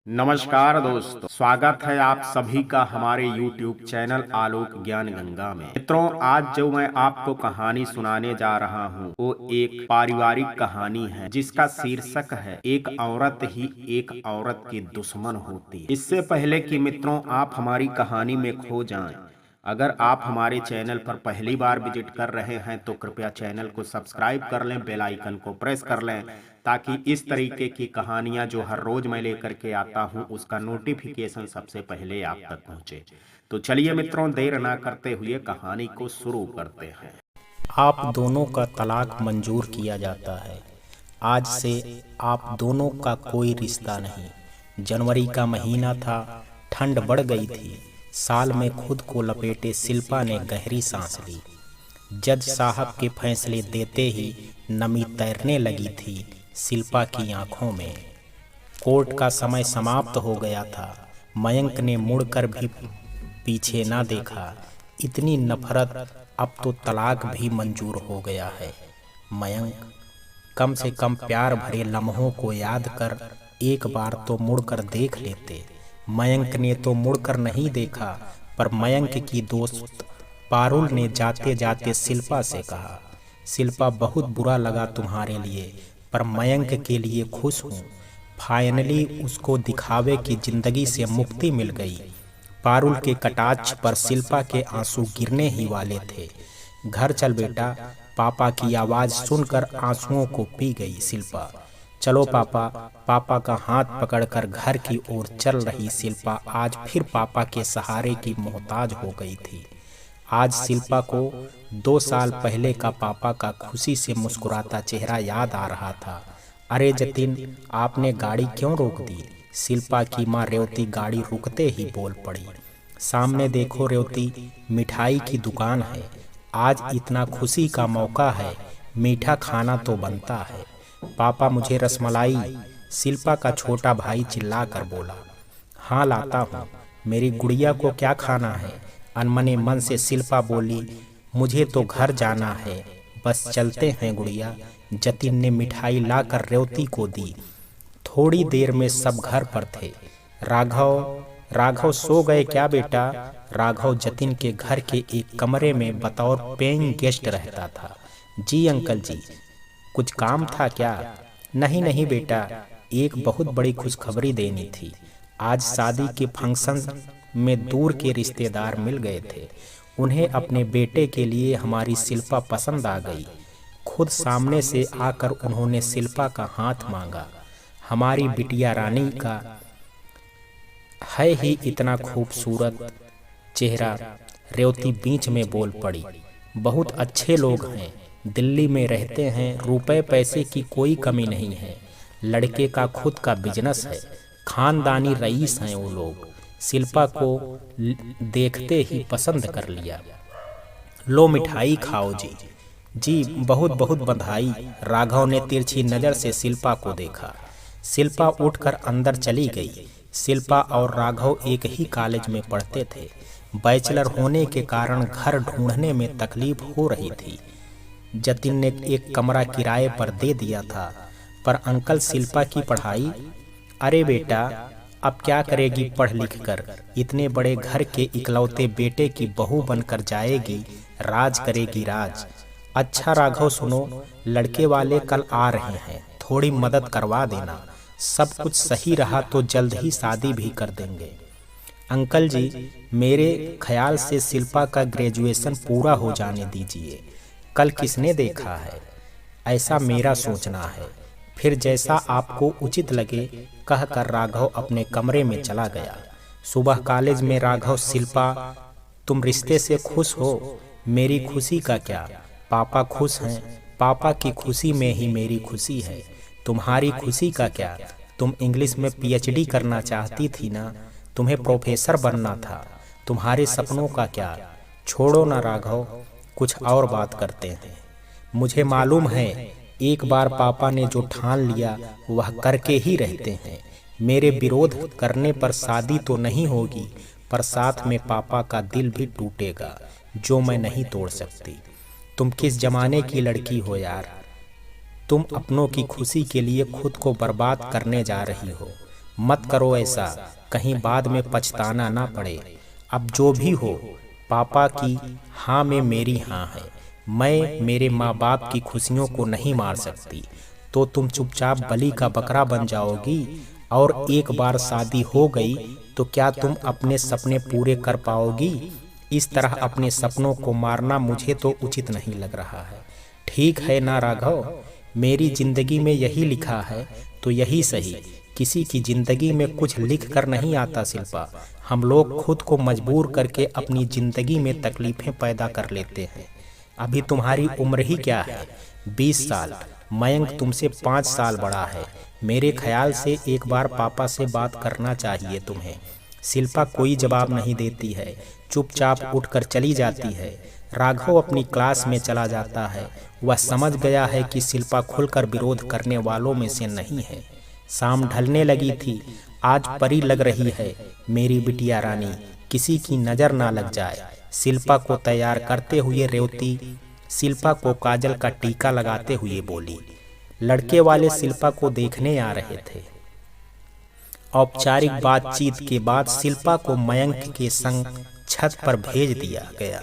नमस्कार दोस्तों, स्वागत है आप सभी का हमारे YouTube चैनल आलोक ज्ञान गंगा में। मित्रों, आज जो मैं आपको कहानी सुनाने जा रहा हूँ वो एक पारिवारिक कहानी है जिसका शीर्षक है एक औरत ही एक औरत की दुश्मन होती है। इससे पहले कि मित्रों आप हमारी कहानी में खो जाएं, अगर आप हमारे चैनल पर पहली बार विजिट कर रहे हैं तो कृपया चैनल को सब्सक्राइब कर लें, बेल आइकन को प्रेस कर लें ताकि इस तरीके की कहानियां जो हर रोज मैं लेकर के आता हूं उसका नोटिफिकेशन सबसे पहले आप तक पहुंचे। तो चलिए मित्रों, देर ना करते हुए कहानी को शुरू करते हैं। आप दोनों का तलाक मंजूर किया जाता है। आज से आप दोनों का कोई रिश्ता नहीं। जनवरी का महीना था, ठंड बढ़ गई थी। साल में खुद को लपेटे शिल्पा ने गहरी सांस ली। जज साहब के फैसले देते ही नमी तैरने लगी थी शिल्पा की आंखों में। कोर्ट का समय समाप्त हो गया था। मयंक ने मुड़कर भी पीछे ना देखा। इतनी नफरत, अब तो तलाक भी मंजूर हो गया है। मयंक, कम से कम प्यार भरे लम्हों को याद कर एक बार तो मुड़कर देख लेते। मयंक ने तो मुड़कर नहीं देखा, पर मयंक की दोस्त पारुल ने जाते जाते शिल्पा से कहा, शिल्पा, बहुत बुरा लगा तुम्हारे लिए, पर मयंक के लिए खुश हूँ। फाइनली उसको दिखावे की जिंदगी से मुक्ति मिल गई। पारुल के कटाक्ष पर शिल्पा के आंसू गिरने ही वाले थे। घर चल बेटा, पापा की आवाज सुनकर आंसुओं को पी गई शिल्पा। चलो पापा। पापा का हाथ पकड़कर घर की ओर चल रही शिल्पा आज फिर पापा के सहारे की मोहताज हो गई थी। आज शिल्पा को 2 साल पहले का पापा का खुशी से मुस्कुराता चेहरा याद आ रहा था। अरे जतिन, आपने गाड़ी क्यों रोक दी? शिल्पा की माँ रेवती गाड़ी रुकते ही बोल पड़ी। सामने देखो रेवती, मिठाई की दुकान है। आज इतना खुशी का मौका है, मीठा खाना तो बनता है। पापा, मुझे रसमलाई, शिल्पा का छोटा भाई चिल्लाकर बोला। हाँ लाता हूँ। मेरी गुड़िया को क्या खाना है? अनमने मन से शिल्पा बोली। मुझे तो घर जाना है, बस चलते हैं गुड़िया। जतिन ने मिठाई लाकर रेवती को दी। थोड़ी देर में सब घर पर थे। राघव सो गए क्या बेटा? राघव जतिन के घर के एक कमरे में बतौर पेइंग गेस्ट रहता था। जी अंकल जी, कुछ काम था क्या? नहीं बेटा, एक बहुत बड़ी खुशखबरी देनी थी। आज शादी के फंक्शन में दूर के रिश्तेदार मिल गए थे। उन्हें अपने बेटे के लिए हमारी शिल्पा पसंद आ गई। खुद सामने से आकर उन्होंने शिल्पा का हाथ मांगा। हमारी बिटिया रानी का है ही इतना खूबसूरत चेहरा। रेवती बीच में बोल पड़ी। बहुत अच्छे लोग हैं, दिल्ली में रहते हैं, रुपए पैसे की कोई कमी नहीं है। लड़के का खुद का बिजनेस है, खानदानी रईस हैं वो लोग। शिल्पा को देखते ही पसंद कर लिया। लो मिठाई खाओ जी। जी बहुत बहुत बधाई। राघव ने तिरछी नजर से शिल्पा को देखा। शिल्पा उठकर अंदर चली गई। शिल्पा और राघव एक ही कॉलेज में पढ़ते थे। बैचलर होने के कारण घर ढूंढने में तकलीफ हो रही थी। जतिन ने एक कमरा किराए पर दे दिया था, पर अंकल शिल्पा की पढ़ाई? अरे बेटा, अब क्या करेगी पढ़ लिख कर? इतने बड़े घर के इकलौते बेटे की बहू बनकर जाएगी, राज करेगी राज। अच्छा राघव सुनो, लड़के वाले कल आ रहे हैं, थोड़ी मदद करवा देना। सब कुछ सही रहा तो जल्द ही शादी भी कर देंगे। अंकल जी, मेरे ख्याल से शिल्पा का ग्रेजुएशन पूरा हो जाने दीजिए। कल किसने देखा है? ऐसा मेरा सोचना है। फिर जैसा आपको उचित लगे, कहकर राघव अपने कमरे में चला गया। सुबह कॉलेज में राघव, शिल्पा, तुम रिश्ते से खुश हो? मेरी खुशी का क्या, पापा खुश हैं। पापा की खुशी में ही मेरी खुशी है। तुम्हारी खुशी का क्या? तुम इंग्लिश में पीएचडी करना चाहती थी ना, तुम्हें प्रोफेसर बनना था। तुम्हारे सपनों का क्या? छोड़ो ना राघव, कुछ और बात करते हैं। मुझे मालूम है, एक बार पापा ने जो ठान लिया वह करके ही रहते हैं। मेरे विरोध करने पर शादी तो नहीं होगी, पर साथ में पापा का दिल भी टूटेगा, जो मैं नहीं तोड़ सकती। तुम किस जमाने की लड़की हो यार? तुम अपनों की खुशी के लिए खुद को बर्बाद करने जा रही हो। मत करो ऐसा, कहीं बाद में पछताना ना पड़े। अब जो भी हो, पापा की हाँ में मेरी हाँ है। मैं मेरे माँ बाप की खुशियों को नहीं मार सकती, तो तुम चुपचाप बलि का बकरा बन जाओगी। और एक बार शादी हो गई तो क्या तुम अपने सपने पूरे कर पाओगी? इस तरह अपने सपनों को मारना मुझे तो उचित नहीं लग रहा है। ठीक है ना राघव, मेरी जिंदगी में यही लिखा है तो यही सही। किसी की जिंदगी में कुछ लिख कर नहीं आता शिल्पा, हम लोग खुद को मजबूर करके अपनी जिंदगी में तकलीफें पैदा कर लेते हैं। अभी तुम्हारी उम्र ही क्या है, 20 साल। मयंक तुमसे 5 साल बड़ा है। मेरे ख्याल से एक बार पापा से बात करना चाहिए तुम्हें। शिल्पा कोई जवाब नहीं देती है, चुपचाप उठकर चली जाती है। राघव अपनी क्लास में चला जाता है। वह समझ गया है कि शिल्पा खुलकर विरोध करने वालों में से नहीं है। शाम ढलने लगी थी। आज परी लग रही है मेरी बिटिया रानी, किसी की नजर ना लग जाए। शिल्पा को तैयार करते हुए रेवती शिल्पा को काजल का टीका लगाते हुए बोली। लड़के वाले शिल्पा को देखने आ रहे थे। औपचारिक बातचीत के बाद शिल्पा को मयंक के संग छत पर भेज दिया गया।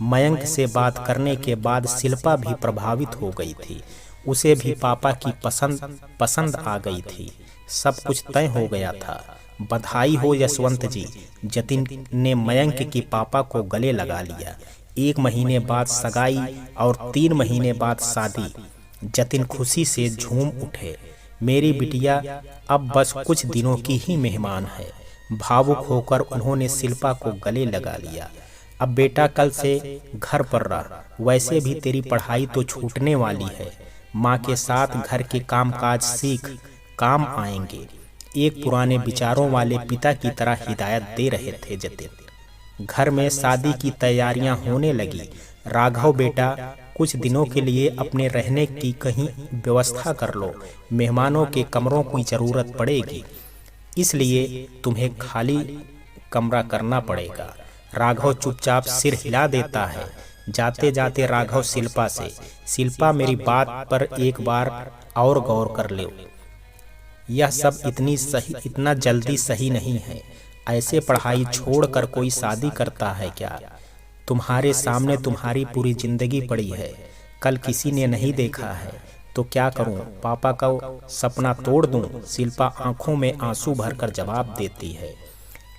मयंक से बात करने के बाद शिल्पा भी प्रभावित हो गई थी। उसे भी पापा की पसंद आ गई थी। सब कुछ तय हो गया था। बधाई हो यशवंत जी, जतिन ने मयंक की पापा को गले लगा लिया। 1 महीने बाद सगाई और 3 महीने बाद शादी। जतिन खुशी से झूम उठे। मेरी बिटिया अब बस कुछ दिनों की ही मेहमान है। भावुक होकर उन्होंने शिल्पा को गले लगा लिया। अब बेटा कल से घर पर रह, वैसे भी तेरी पढ़ाई तो छूटने वाली है। माँ के साथ घर के कामकाज सीख, काम आएंगे। एक पुराने विचारों वाले पिता की तरह हिदायत दे रहे थे जतिन। घर में शादी की तैयारियां होने लगी। राघव बेटा, कुछ दिनों के लिए अपने रहने की कहीं व्यवस्था कर लो। मेहमानों के कमरों की जरूरत पड़ेगी, इसलिए तुम्हें खाली कमरा करना पड़ेगा। राघव चुपचाप सिर हिला देता है। जाते जाते राघव शिल्पा से, शिल्पा मेरी बात पर एक बार और गौर कर लो। यह सब इतना जल्दी सही नहीं है। ऐसे पढ़ाई छोड़कर कोई शादी करता है क्या? तुम्हारे सामने तुम्हारी पूरी जिंदगी पड़ी है। कल किसी ने नहीं देखा है तो क्या करूं? पापा का सपना तोड़ दूं? शिल्पा आंखों में आंसू भरकर जवाब देती है।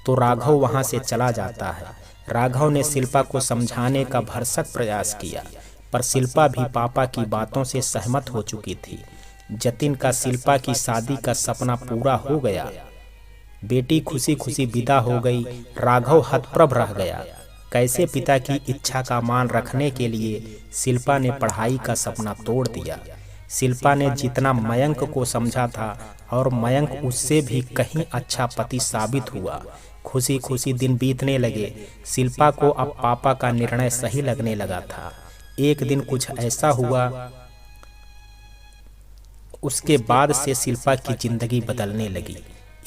तो राघव वहां से चला जाता है। राघव ने शिल्पा को समझाने का भरसक प्रयास किया, पर शिल्पा भी पापा की बातों से सहमत हो चुकी थी। जतिन का शिल्पा की शादी का सपना पूरा हो गया। बेटी खुशी खुशी विदा हो गई। राघव हतप्रभ रह गया। कैसे पिता की इच्छा का मान रखने के लिए शिल्पा ने पढ़ाई का सपना तोड़ दिया। शिल्पा ने जितना मयंक को समझा था, और मयंक उससे भी कहीं अच्छा पति साबित हुआ। खुशी खुशी दिन बीतने लगे। शिल्पा को अब पापा का निर्णय सही लगने लगा था। एक दिन कुछ ऐसा हुआ, उसके बाद से शिल्पा की जिंदगी बदलने लगी।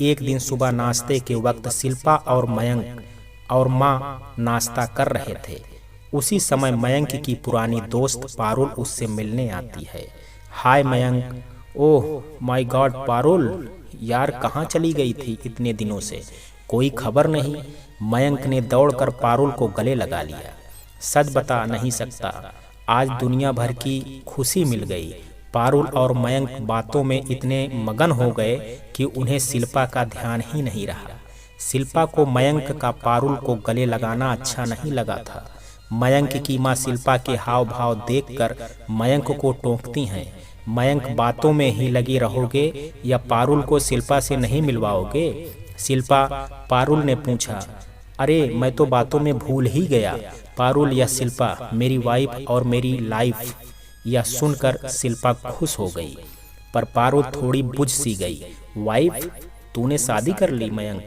एक दिन सुबह नाश्ते के वक्त शिल्पा और मयंक और माँ नाश्ता कर रहे थे। उसी समय मयंक की पुरानी दोस्त पारुल उससे मिलने आती है। Hi Mayank. Oh my god Parul, यार कहाँ चली गई थी इतने दिनों से, कोई खबर नहीं। मयंक ने दौड़कर पारुल को गले लगा लिया। सच बता नहीं सकता, आज दुनिया भर की खुशी मिल गई। पारुल और मयंक बातों में इतने मगन हो गए कि उन्हें शिल्पा का ध्यान ही नहीं रहा। शिल्पा को मयंक का पारुल को गले लगाना अच्छा नहीं लगा था। मयंक की माँ शिल्पा के हाव भाव देखकर मयंक को टोकती हैं। मयंक बातों में ही लगे रहोगे या पारुल को शिल्पा से नहीं मिलवाओगे? शिल्पा, पारुल ने पूछा। अरे मैं तो बातों में भूल ही गया। पारुल या शिल्पा मेरी वाइफ और मेरी लाइफ। यह सुनकर शिल्पा खुश हो गई, पर पारुल थोड़ी बुझ सी गई। वाइफ? तूने शादी कर ली मयंक?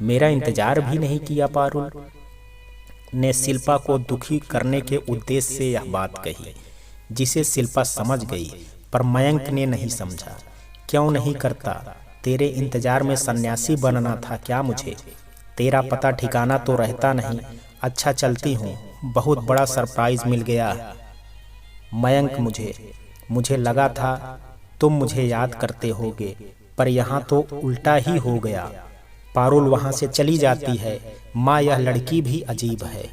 मेरा इंतजार भी नहीं किया? पारुल ने शिल्पा को दुखी करने के उद्देश्य से यह बात कही, जिसे शिल्पा समझ गई, पर मयंक ने नहीं समझा। क्यों नहीं करता? तेरे इंतजार में सन्यासी बनना था क्या मुझे? तेरा पता ठिकाना तो रहता नहीं। अच्छा चलती हूँ, बहुत बड़ा सरप्राइज मिल गया मयंक मुझे लगा था तुम मुझे याद करते होगे, पर यहाँ तो उल्टा ही हो गया। पारुल वहाँ से चली जाती है। माँ, यह लड़की भी अजीब है,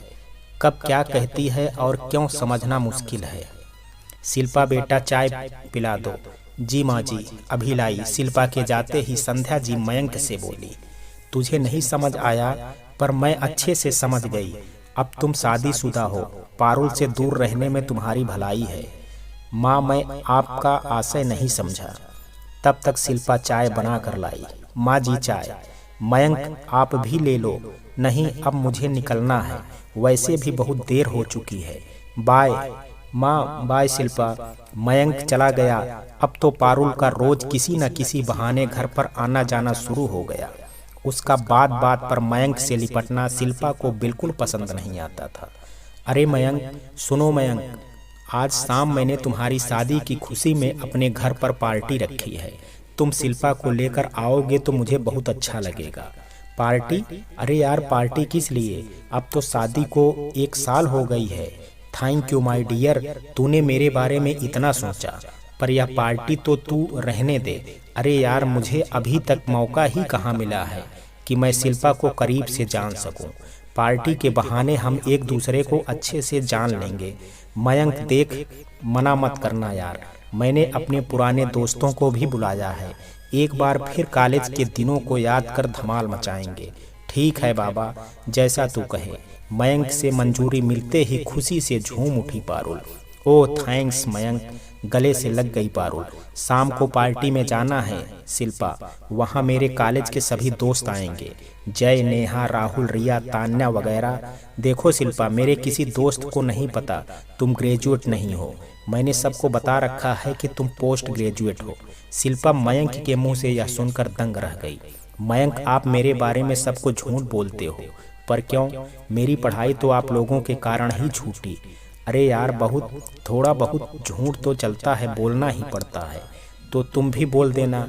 कब क्या कहती है और क्यों समझना मुश्किल है। शिल्पा, बेटा चाय पिला दो। जी माँ जी, अभी लाई। शिल्पा के जाते ही संध्या जी मयंक से बोली, तुझे नहीं समझ आया पर मैं अच्छे से समझ गई। अब तुम शादीशुदा हो, पारुल से दूर रहने में तुम्हारी भलाई है। माँ, मैं आपका आशय नहीं समझा। तब तक शिल्पा चाय बना कर लाई। माँ जी चाय। मयंक, आप भी ले लो। नहीं, अब मुझे निकलना है, वैसे भी बहुत देर हो चुकी है। बाय माँ। बाय शिल्पा। मयंक चला गया। अब तो पारुल का रोज किसी न किसी बहाने घर पर आना जाना शुरू हो गया। उसका बात बात पर मयंक से लिपटना शिल्पा को बिल्कुल पसंद नहीं आता था। अरे मयंक, सुनो मयंक, आज शाम मैंने तुम्हारी शादी की खुशी में अपने घर पर पार्टी रखी है। तुम शिल्पा को लेकर आओगे तो मुझे बहुत अच्छा लगेगा। पार्टी? अरे यार, पार्टी किस लिए? अब तो शादी को 1 साल हो गई है। थैंक यू माय डियर, तूने मेरे बारे में इतना सोचा, पर यह पार्टी तो तू रहने दे। अरे यार, मुझे अभी तक मौका ही कहाँ मिला है कि मैं शिल्पा को करीब से जान सकूं। पार्टी के बहाने हम एक दूसरे को अच्छे से जान लेंगे। मयंक देख, मना मत करना यार, मैंने अपने पुराने दोस्तों को भी बुलाया है। एक बार फिर कॉलेज के दिनों को याद कर धमाल मचाएंगे। ठीक है बाबा, जैसा तू कहे। मयंक से मंजूरी मिलते ही खुशी से झूम उठी पारुल। ओह थैंक्स मयंक, गले से लग गई पारुल। शाम को पार्टी में जाना है शिल्पा, वहाँ मेरे कॉलेज के सभी दोस्त आएंगे। जय, नेहा, राहुल, रिया, तान्या वगैरह। देखो शिल्पा, मेरे किसी दोस्त को नहीं पता तुम ग्रेजुएट नहीं हो। मैंने सबको बता रखा है कि तुम पोस्ट ग्रेजुएट हो। शिल्पा मयंक के मुंह से यह सुनकर दंग रह गई। मयंक, आप मेरे बारे में सबको झूठ बोलते हो, पर क्यों? मेरी पढ़ाई तो आप लोगों के कारण ही छूटी। अरे यार, थोड़ा बहुत झूठ तो चलता है, बोलना ही पड़ता है। तो तुम भी बोल देना।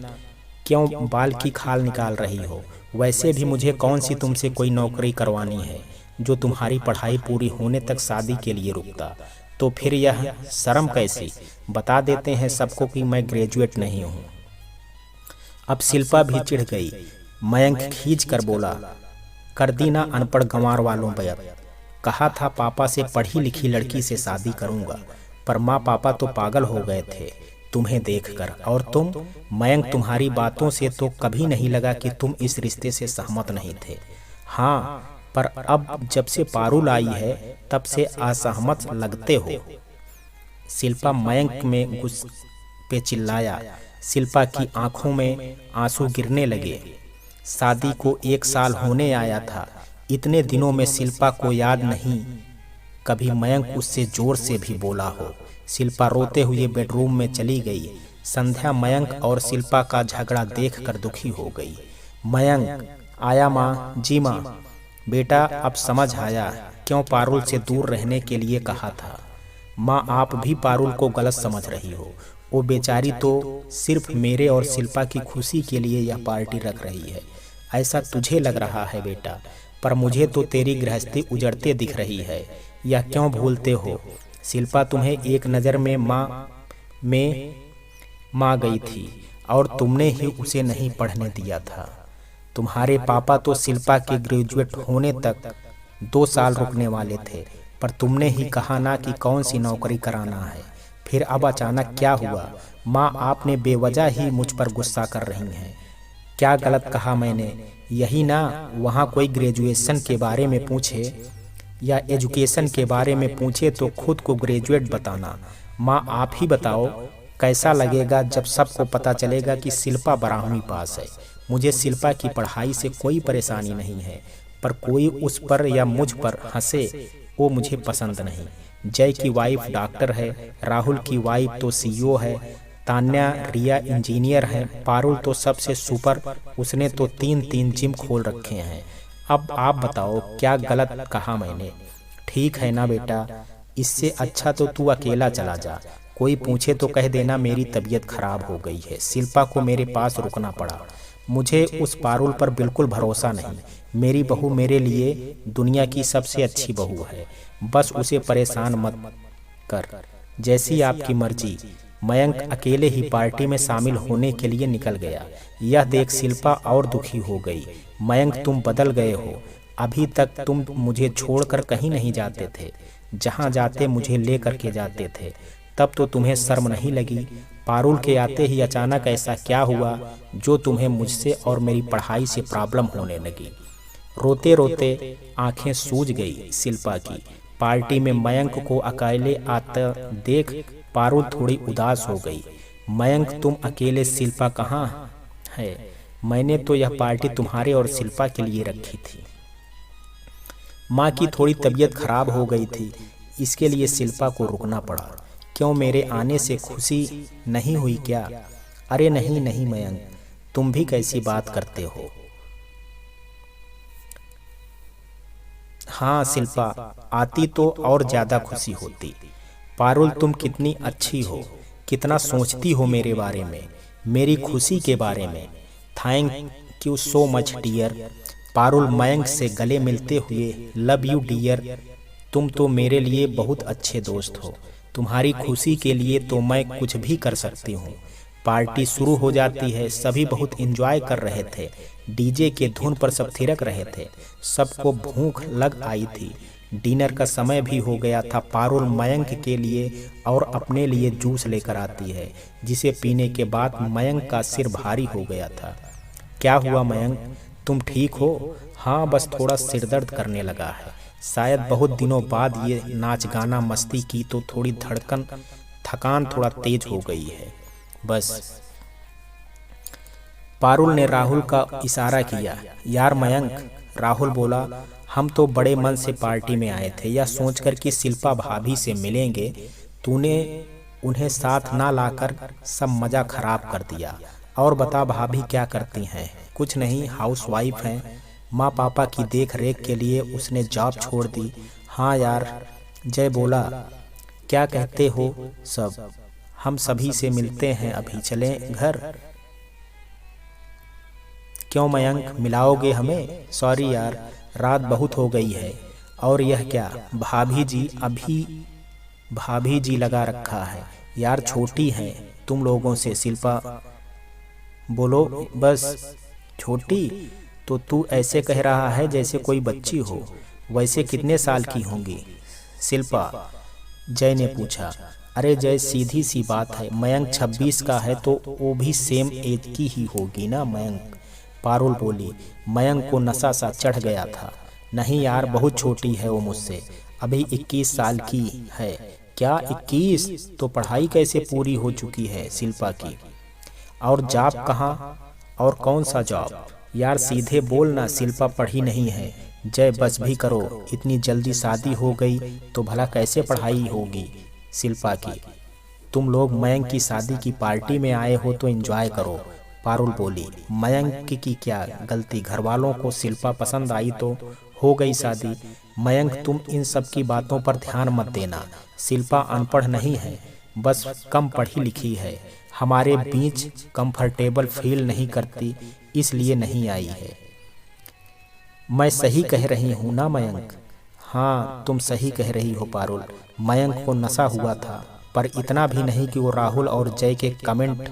क्यों बाल की खाल निकाल रही हो? वैसे भी मुझे कौन सी तुमसे कोई नौकरी करवानी है जो तुम्हारी पढ़ाई पूरी होने तक शादी के लिए रुकता। तो फिर यह शर्म कैसी? बता देते हैं सबको कि मैं ग्रेजुएट नहीं हूँ। अब शिल्पा भी चिढ़ गई। मयंक खींच कर बोला, कर दी ना अनपढ़ गंवार वालों बैर। कहा था पापा से पढ़ी लिखी लड़की से शादी करूंगा, पर माँ पापा तो पागल हो गए थे तुम्हें देखकर। और तुम मयंक, तुम्हारी बातों से तो कभी नहीं लगा कि तुम इस रिश्ते से सहमत नहीं थे। हाँ, पर अब जब से पारुल आई है तब से असहमत लगते हो। शिल्पा मयंक में गुस्से पे चिल्लाया। शिल्पा की आंखों में आंसू गिरने लगे। शादी को 1 साल होने आया था। इतने दिनों में शिल्पा को याद नहीं कभी मयंक उससे जोर से भी बोला हो। शिल्पा रोते हुए बेडरूम में चली गई। संध्या मयंक और शिल्पा का झगड़ा देखकर दुखी हो गई। मयंक आया। माँ जी माँ। बेटा, अब समझ आया क्यों पारुल से दूर रहने के लिए कहा था। माँ, आप भी पारुल को गलत समझ रही हो। वो बेचारी तो सिर्फ मेरे और शिल्पा की खुशी के लिए यह पार्टी रख रही है, ऐसा तुझे लग रहा है बेटा, पर मुझे तो तेरी गृहस्थी उजड़ते दिख रही है। यह क्यों भूलते हो? शिल्पा तुम्हें एक नज़र में माँ गई थी और तुमने ही उसे नहीं पढ़ने दिया था। तुम्हारे पापा तो शिल्पा के ग्रेजुएट होने तक 2 साल रुकने वाले थे, पर तुमने ही कहा ना कि कौन सी नौकरी कराना है। फिर अब अचानक क्या हुआ? माँ, आपने बेवजह ही मुझ पर गुस्सा कर रही हैं। क्या गलत कहा मैंने? यही ना, वहाँ कोई ग्रेजुएशन के बारे में पूछे या एजुकेशन के बारे में पूछे तो खुद को ग्रेजुएट बताना। माँ, आप ही बताओ कैसा लगेगा जब सबको पता चलेगा कि शिल्पा 12वीं पास है। मुझे शिल्पा की पढ़ाई से कोई परेशानी नहीं है, पर कोई उस पर या मुझ पर हंसे वो मुझे पसंद नहीं। जय की वाइफ डॉक्टर है, राहुल की वाइफ तो सीईओ है, तान्या रिया इंजीनियर है, पारुल तो सबसे सुपर, उसने तो 3 जिम खोल रखे हैं। अब आप बताओ क्या गलत कहा मैंने? ठीक है ना बेटा, इससे अच्छा तो तू अकेला चला जा। कोई पूछे तो कह देना मेरी तबीयत खराब हो गई है, शिल्पा को मेरे पास रुकना पड़ा। मुझे उस पारुल पर बिल्कुल भरोसा नहीं। मेरी बहू मेरे लिए दुनिया की सबसे अच्छी बहू है, बस उसे परेशान मत कर। जैसी आपकी मर्जी। मयंक अकेले ही पार्टी में शामिल होने के लिए निकल गया। यह देख शिल्पा और दुखी हो गई। मयंक, तुम बदल गए हो। अभी तक तुम मुझे छोड़कर कहीं नहीं जाते थे, जहाँ जाते मुझे ले करके जाते थे। तब तो तुम्हें शर्म नहीं लगी। पारुल के आते ही अचानक ऐसा क्या हुआ जो तुम्हें मुझसे और मेरी पढ़ाई से प्रॉब्लम होने लगी? रोते रोते आंखें सूज गई शिल्पा की। पार्टी में मयंक को अकेले आता देख पारुल थोड़ी उदास हो गई। मयंक, तुम अकेले? शिल्पा कहाँ है? मैंने तो यह पार्टी तुम्हारे और शिल्पा के लिए रखी थी। माँ की थोड़ी तबीयत खराब हो गई थी, इसके लिए शिल्पा को रुकना पड़ा। क्यों, मेरे आने से खुशी नहीं हुई क्या? अरे नहीं नहीं मयंक, तुम भी कैसी बात करते हो? हाँ शिल्पा, आती तो और ज्यादा खुशी होती। पारुल, तुम कितनी अच्छी हो, कितना सोचती हो मेरे बारे में, मेरी खुशी के बारे में। Thank you so much dear. Parul Mayank से गले मिलते हुए, लव यू डियर, तुम तो मेरे लिए बहुत अच्छे दोस्त हो। तुम्हारी खुशी के लिए तो मैं कुछ भी कर सकती हूँ। पार्टी शुरू हो जाती है। सभी बहुत एंजॉय कर रहे थे। डीजे के धुन पर सब थिरक रहे थे। सबको भूख लग आई थी। डिनर का समय भी हो गया था। पारुल मयंक के लिए और अपने लिए जूस लेकर आती है, जिसे पीने के बाद मयंक का सिर भारी हो गया था। क्या हुआ मयंक, तुम ठीक हो? हाँ, बस थोड़ा सिरदर्द करने लगा है। शायद बहुत दिनों बाद ये नाच गाना मस्ती की तो थोड़ी थकान थोड़ा तेज हो गई है बस। पारुल ने राहुल का इशारा किया। यार मयंक, राहुल बोला, हम तो बड़े मन से पार्टी में आए थे, यह सोचकर कि शिल्पा भाभी से मिलेंगे। तूने उन्हें साथ ना लाकर सब मजा खराब कर दिया। और बता, भाभी क्या करती हैं? कुछ नहीं, हाउसवाइफ हैं। माँ पापा की देख रेख के लिए उसने जॉब छोड़ दी। हाँ यार, जय बोला, क्या कहते हो सब? हम सभी से मिलते हैं, अभी चलें घर? क्यों मयंक, मिलाओगे हमें? सॉरी यार, रात बहुत हो गई है। और यह क्या, भाभी जी? अभी भाभी जी लगा रखा है यार, छोटी है तुम लोगों से। शिल्पा बोलो, बस छोटी? तो तू ऐसे कह रहा है जैसे कोई बच्ची हो। वैसे कितने साल की होंगी शिल्पा? जय ने पूछा। अरे जय, सीधी सी बात है, मयंक 26 का है तो वो भी सेम एज की ही होगी ना मयंक। पारुल बोली। मयंक को नशा सा चढ़ गया था। नहीं यार, बहुत छोटी है वो मुझसे, अभी 21 साल की है। क्या 21? तो पढ़ाई कैसे पूरी हो चुकी है शिल्पा की? और जॉब कहाँ? और कौन सा जॉब? यार सीधे बोलना, शिल्पा पढ़ी नहीं है। जय, बस भी करो, इतनी जल्दी शादी हो गई तो भला कैसे पढ़ाई होगी शिल्पा की? तुम लोग मयंक की शादी की पार्टी में आए हो तो एंजॉय करो। पारुल बोली। मयंक की क्या गलती? घर वालों को शिल्पा पसंद आई तो हो गई शादी। मयंक, तुम इन सब की बातों पर ध्यान मत देना। शिल्पा अनपढ़ नहीं है, बस कम पढ़ी लिखी है। हमारे बीच कंफर्टेबल फील नहीं करती, इसलिए नहीं आई है। मैं सही कह रही हूँ ना मयंक? हाँ, तुम सही कह रही हो पारुल। मयंक को नशा हुआ था, पर इतना भी नहीं कि वो राहुल और जय के कमेंट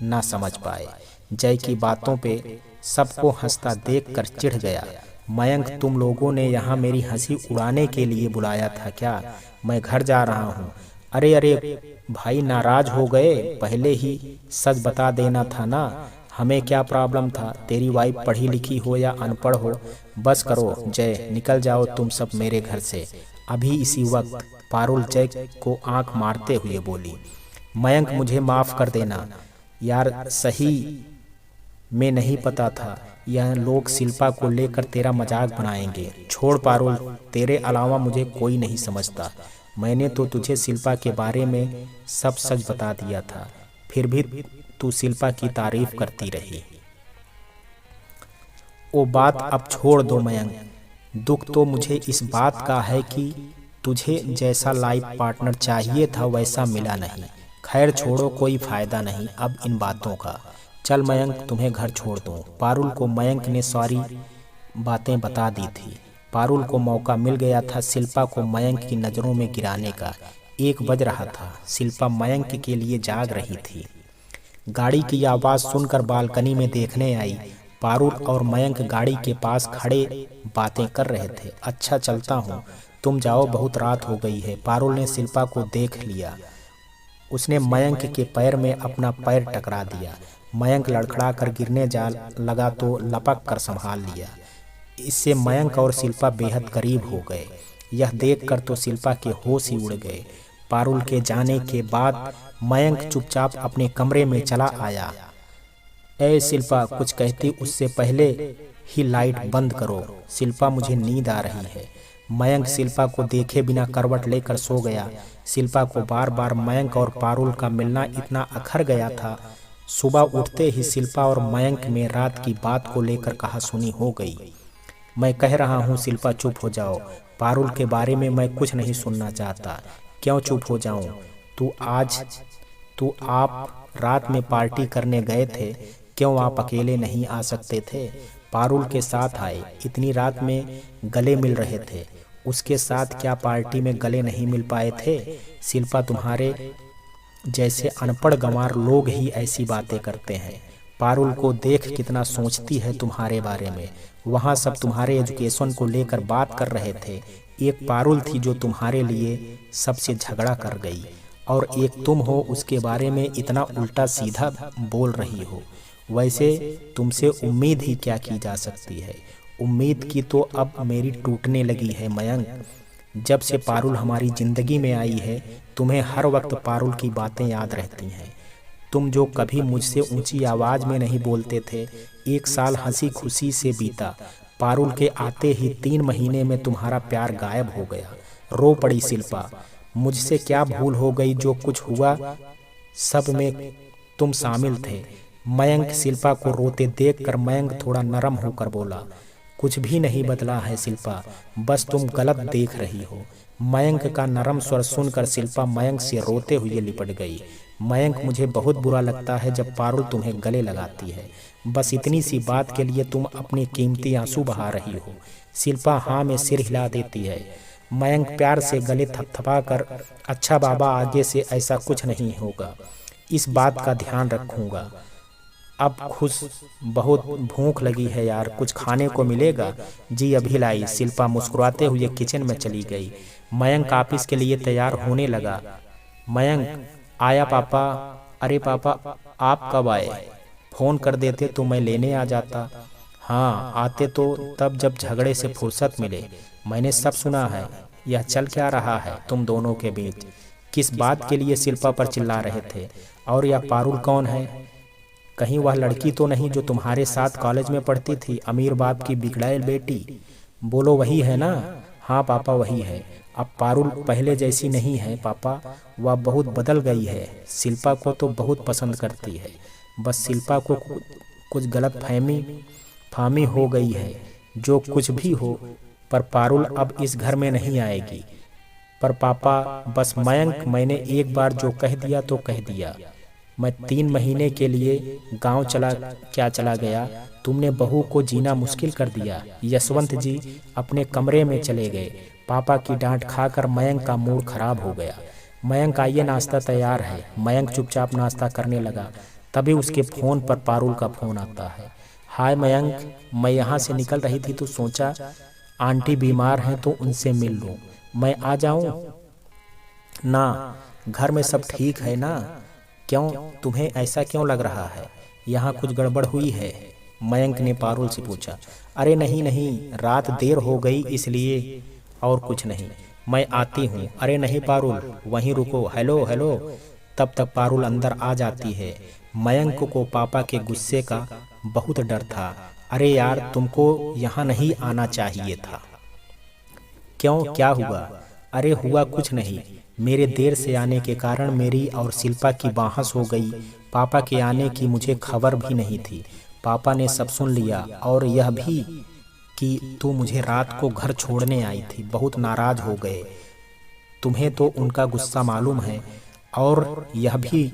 ना समझ पाए। जय की बातों पे सबको हंसता देखकर चिढ़ गया। मयंक, तुम लोगों ने यहाँ मेरी हंसी उड़ाने के लिए बुलाया था क्या? मैं घर जा रहा हूँ। अरे अरे भाई, नाराज हो गए? पहले ही सच बता देना था ना, हमें क्या प्रॉब्लम था? तेरी वाइफ पढ़ी लिखी हो या अनपढ़ हो। बस करो जय, निकल जाओ तुम सब मेरे घर से अभी इसी वक्त। पारुल जय को आंख मारते हुए बोली। मयंक, मुझे माफ कर देना यार, सही में नहीं पता था। यह लोग शिल्पा को लेकर तेरा मजाक बनाएंगे। छोड़ पारुल, तेरे अलावा मुझे कोई नहीं समझता। मैंने तो तुझे शिल्पा के बारे में सब सच बता दिया था, फिर भी तू शिल्पा की तारीफ करती रही। वो बात अब छोड़ दो मयंक। दुख तो मुझे इस बात का है कि तुझे जैसा लाइफ पार्टनर चाहिए था वैसा मिला नहीं। खैर छोड़ो, कोई फायदा नहीं अब इन बातों का। चल मयंक, तुम्हें घर छोड़ दूं। पारुल को मयंक ने सारी बातें बता दी थी। पारुल को मौका मिल गया था शिल्पा को मयंक की नज़रों में गिराने का। 1 बज रहा था। शिल्पा मयंक के लिए जाग रही थी, गाड़ी की आवाज़ सुनकर बालकनी में देखने आई। पारुल और मयंक गाड़ी के पास खड़े बातें कर रहे थे। अच्छा चलता हूँ, तुम जाओ, बहुत रात हो गई है। पारुल ने शिल्पा को देख लिया। उसने मयंक के पैर में अपना पैर टकरा दिया। मयंक लड़खड़ा कर गिरने जा लगा तो लपक कर संभाल लिया। इससे मयंक और शिल्पा बेहद करीब हो गए। यह देखकर तो शिल्पा के होश ही उड़ गए। पारुल के जाने के बाद मयंक चुपचाप अपने कमरे में चला आया। ए शिल्पा, कुछ कहती उससे पहले ही लाइट बंद करो। शिल्पा, मुझे नींद आ रही है। मयंक शिल्पा को देखे बिना करवट लेकर सो गया। शिल्पा को बार बार मयंक और पारुल का मिलना इतना अखर गया था। सुबह उठते ही शिल्पा और मयंक में रात की बात को लेकर कहासुनी हो गई। मैं कह रहा हूँ शिल्पा, चुप हो जाओ। पारुल के बारे में मैं कुछ नहीं सुनना चाहता। क्यों चुप हो जाऊं? आप रात में पार्टी करने गए थे, क्यों आप अकेले नहीं आ सकते थे? पारुल के साथ आए, इतनी रात में गले मिल रहे थे। उसके साथ क्या पार्टी में गले नहीं मिल पाए थे? शिल्पा, तुम्हारे जैसे अनपढ़ गंवार लोग ही ऐसी बातें करते हैं। पारुल को देख कितना सोचती है तुम्हारे बारे में। वहाँ सब तुम्हारे एजुकेशन को लेकर बात कर रहे थे। एक पारुल थी जो तुम्हारे लिए सबसे झगड़ा कर गई, और एक तुम हो उसके बारे में इतना उल्टा सीधा बोल रही हो। वैसे तुमसे उम्मीद ही क्या की जा सकती है? उम्मीद की तो अब मेरी टूटने लगी है मयंक। जब से पारुल हमारी जिंदगी में आई है, तुम्हें हर वक्त पारुल की बातें याद रहती हैं। तुम जो कभी मुझसे ऊंची आवाज में नहीं बोलते थे। 1 साल हंसी खुशी से बीता। पारुल के आते ही 3 महीने में तुम्हारा प्यार गायब हो गया। रो पड़ी शिल्पा। मुझसे क्या भूल हो गई? जो कुछ हुआ सब में तुम शामिल थे। मयंक शिल्पा को रोते देखकर मयंक थोड़ा नरम होकर बोला, कुछ भी नहीं बदला है शिल्पा, बस तुम गलत देख रही हो। मयंक का नरम स्वर सुनकर शिल्पा मयंक से रोते हुए लिपट गई। मयंक, मुझे बहुत बुरा लगता है जब पारुल तुम्हें गले लगाती है। बस इतनी सी बात के लिए तुम अपने कीमती आंसू बहा रही हो। शिल्पा हाँ में सिर हिला देती है। मयंक प्यार से गले थपथपा कर, अच्छा बाबा, आगे से ऐसा कुछ नहीं होगा, इस बात का ध्यान रखूंगा। अब खुश, बहुत भूख लगी है यार, कुछ खाने को मिलेगा? जी अभी लाई। शिल्पा मुस्कुराते हुए किचन में चली गई। मयंक ऑफिस के लिए तैयार होने लगा। मयंक, आया पापा? अरे पापा, आप कब आए? फोन कर देते तो मैं लेने आ जाता। हाँ, आते तो तब जब झगड़े से फुर्सत मिले। मैंने सब सुना है। यह चल क्या रहा है तुम दोनों के बीच? किस बात के लिए शिल्पा पर चिल्ला रहे थे? और यह पारुल कौन है? कहीं वह लड़की तो नहीं जो तुम्हारे साथ कॉलेज में पढ़ती थी, अमीर बाप की बिगड़ैल बेटी? बोलो वही है ना? हाँ पापा, वही है। अब पारुल पहले जैसी नहीं है पापा, वह बहुत बदल गई है। शिल्पा को तो बहुत पसंद करती है, बस शिल्पा को कुछ गलत फहमी हो गई है। जो कुछ भी हो, पर पारुल अब इस घर में नहीं आएगी। पर पापा, बस मयंक, मैंने एक बार जो कह दिया तो कह दिया। मैं 3 महीने के लिए गांव चला गया। तुमने बहू को जीना मुश्किल कर दिया। यशवंत जी अपने कमरे में चले गए। पापा की डांट खाकर मयंक का मूड खराब हो गया। मयंक, आइए, नाश्ता तैयार है। मयंक चुपचाप नाश्ता करने लगा। तभी उसके फ़ोन पर पारुल का फ़ोन आता है। हाय मयंक, मैं यहाँ से निकल रही थी तो सोचा आंटी बीमार हैं तो उनसे मिल लूँ। मैं आ जाऊँ? ना, घर में सब ठीक है ना? क्यों, तुम्हें ऐसा क्यों लग रहा है? यहाँ कुछ गड़बड़ हुई है? मयंक ने पारुल से पूछा। अरे नहीं नहीं, रात देर हो गई इसलिए, और कुछ नहीं, मैं आती हूँ। अरे नहीं पारुल, वहीं रुको। Hello hello. तब तक पारुल अंदर आ जाती है। मयंक को पापा के गुस्से का बहुत डर था। अरे यार, तुमको यहाँ नहीं आना चाहिए था। क्यों, क्या हुआ? अरे हुआ कुछ नहीं, मेरे देर से आने के कारण मेरी और शिल्पा की बहस हो गई। पापा के आने की मुझे खबर भी नहीं थी। पापा ने सब सुन लिया, और यह भी कि तू मुझे रात को घर छोड़ने आई थी। बहुत नाराज हो गए। तुम्हें तो उनका गुस्सा मालूम है, और यह भी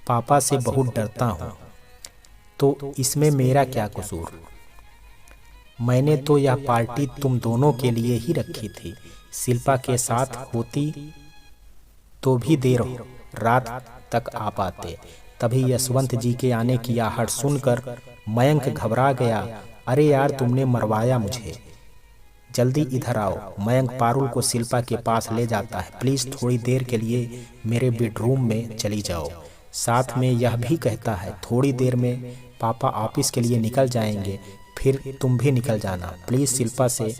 पापा से बहुत डरता हूँ। तो इसमें मेरा क्या कसूर? मैंने तो यह पार्टी तुम दोनों के लिए ही रखी थी। शिल्पा के साथ होती तो भी देर रात तक आ पाते, तभी यशवंत जी के आने की आहट सुनकर मयंक घबरा गया। अरे यार, तुमने मरवाया मुझे, जल्दी इधर आओ। मयंक पारुल को शिल्पा के पास ले जाता है। प्लीज थोड़ी देर के लिए मेरे बेडरूम में चली जाओ। साथ में यह भी कहता है, थोड़ी देर में पापा ऑफिस के लिए निकल जाएंगे, फिर तुम भी निकल जाना। प्लीज शिल्पा से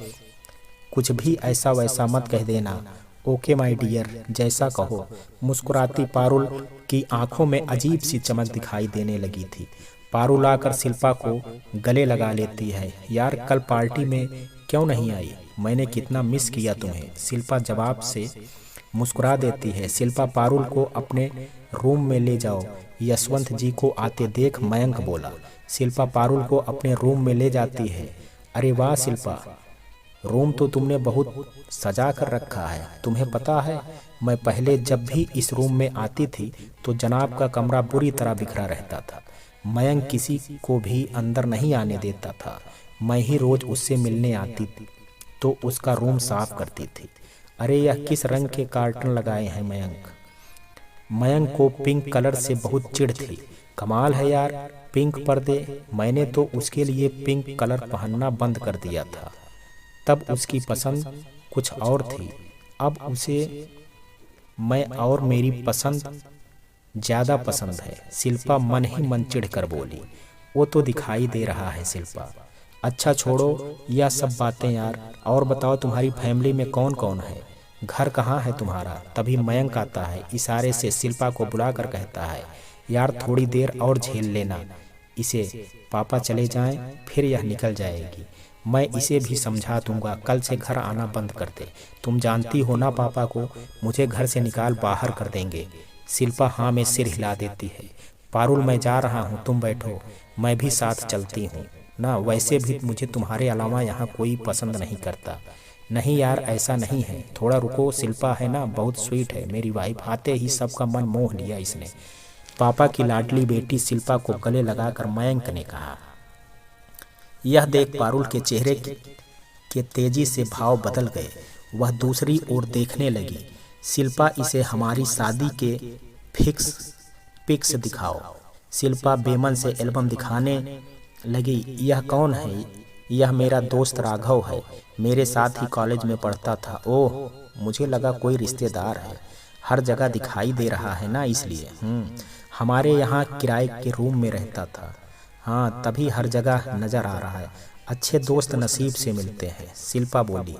कुछ भी ऐसा वैसा मत कह देना। ओके माय डियर, जैसा कहो। मुस्कुराती पारुल की आंखों में अजीब सी चमक दिखाई देने लगी थी। पारुल आकर शिल्पा को गले लगा लेती है। यार, कल पार्टी में क्यों नहीं आई? मैंने कितना मिस किया तुम्हें। शिल्पा जवाब से मुस्कुरा देती है। शिल्पा, पारुल को अपने रूम में ले जाओ। यशवंत जी को आते देख मयंक बोला। शिल्पा पारुल को अपने रूम में ले जाती है। अरे वाह शिल्पा, रूम तो तुमने बहुत सजा कर रखा है। तुम्हें पता है, मैं पहले जब भी इस रूम में आती थी तो जनाब का कमरा बुरी तरह बिखरा रहता था। मयंक किसी को भी अंदर नहीं आने देता था। मैं ही रोज उससे मिलने आती थी तो उसका रूम साफ करती थी। अरे यह किस रंग के कार्टन लगाए हैं मयंक? मयंक को पिंक कलर से बहुत चिढ़ थी। कमाल है यार, पिंक पर्दे। मैंने तो उसके लिए पिंक कलर पहनना बंद कर दिया था। तब उसकी पसंद कुछ और थी, अब उसे मैं और मेरी पसंद ज्यादा पसंद है। शिल्पा मन ही मन चिढ़कर बोली। वो तो दिखाई दे रहा है शिल्पा। अच्छा छोड़ो यह सब बातें यार, और बताओ तुम्हारी फैमिली में कौन कौन है? घर कहाँ है तुम्हारा? तभी मयंक आता है। इशारे से शिल्पा को बुलाकर कहता है, यार थोड़ी देर और झेल लेना इसे, पापा चले जाएं फिर यह निकल जाएगी। मैं इसे भी समझा दूंगा, कल से घर आना बंद कर दे। तुम जानती हो ना पापा को मुझे घर से निकाल बाहर कर देंगे। शिल्पा हाँ में सिर हिला देती है। पारुल, मैं जा रहा हूँ, तुम बैठो, मैं भी साथ चलती हूँ ना। वैसे भी मुझे तुम्हारे अलावा यहाँ कोई पसंद नहीं करता। नहीं यार, ऐसा नहीं है, थोड़ा रुको। शिल्पा है ना, बहुत स्वीट है मेरी वाइफ। आते ही सबका मन मोह लिया इसने। पापा की लाडली बेटी शिल्पा को गले लगाकर मयंक ने कहा। यह देख पारुल के चेहरे के तेजी से भाव बदल गए। वह दूसरी ओर देखने लगी। शिल्पा, इसे हमारी शादी के पिक्स दिखाओ। शिल्पा बेमन से एल्बम दिखाने लगी। यह कौन है? यह मेरा दोस्त राघव है, मेरे साथ ही कॉलेज में पढ़ता था। ओह, मुझे लगा कोई रिश्तेदार है। हर जगह दिखाई दे रहा है ना, इसलिए। हमारे यहाँ किराए के रूम में रहता था। हाँ, तभी हर जगह नजर आ रहा है। अच्छे दोस्त नसीब से मिलते हैं। शिल्पा बोली।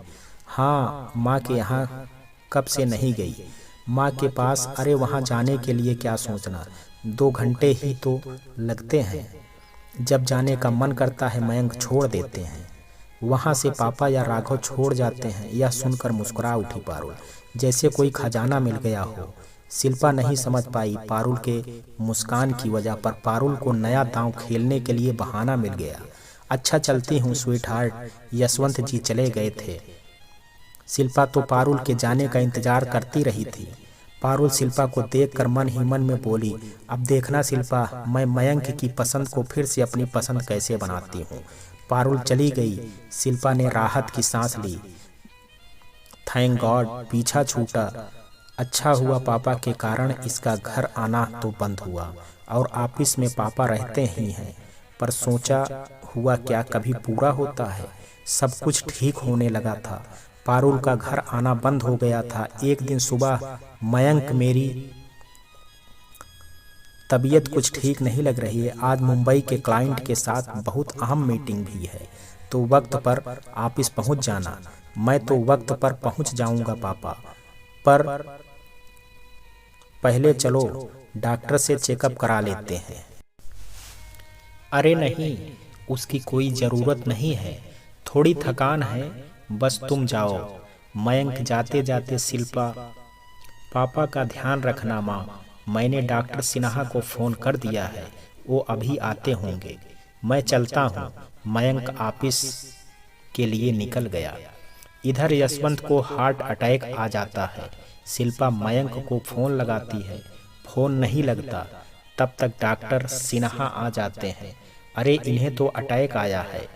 हाँ, माँ के यहाँ कब से नहीं गई? माँ के पास? अरे वहाँ जाने के लिए क्या सोचना, 2 घंटे ही तो लगते हैं। जब जाने का मन करता है मयंक छोड़ देते हैं। वहाँ से पापा या राघव छोड़ जाते हैं। यह सुनकर मुस्कुरा उठी पारुल, जैसे कोई खजाना मिल गया हो। शिल्पा नहीं समझ पाई पारुल के मुस्कान की वजह, पर पारुल को नया दांव खेलने के लिए बहाना मिल गया। अच्छा चलती हूँ स्वीट हार्ट, यशवंत जी चले गए थे। शिल्पा तो पारुल के जाने का इंतजार करती रही थी। पारुल शिल्पा को देखकर मन ही मन में बोली, अब देखना शिल्पा, मैं मयंक की पसंद को फिर से अपनी पसंद कैसे बनाती हूँ। पारुल चली गई। शिल्पा ने राहत की सांस ली। थैंक गॉड, पीछा छूटा। अच्छा हुआ पापा के कारण इसका घर आना तो बंद हुआ, और ऑफिस में पापा रहते ही हैं। पर सोचा हुआ क्या कभी पूरा होता है। सब कुछ ठीक होने लगा था। पारुल का घर आना बंद हो गया था। एक दिन सुबह मयंक, मेरी तबीयत कुछ ठीक नहीं लग रही है, आज मुंबई के क्लाइंट के साथ बहुत अहम मीटिंग भी है, तो वक्त पर ऑफिस पहुंच जाना। मैं तो वक्त पर पहुंच जाऊंगा पापा, पर पहले चलो डॉक्टर से चेकअप करा लेते हैं। अरे नहीं, उसकी कोई ज़रूरत नहीं है, थोड़ी थकान है, बस तुम जाओ। मयंक जाते जाते शिल्पा, पापा का ध्यान रखना माँ, मैंने डॉक्टर सिन्हा को फ़ोन कर दिया है, वो अभी आते होंगे, मैं चलता हूँ। मयंक ऑफिस के लिए निकल गया। इधर यशवंत को हार्ट अटैक आ जाता है। शिल्पा मयंक को फ़ोन लगाती है, फ़ोन नहीं लगता। तब तक डॉक्टर सिन्हा आ जाते हैं। अरे इन्हें तो अटैक आया है।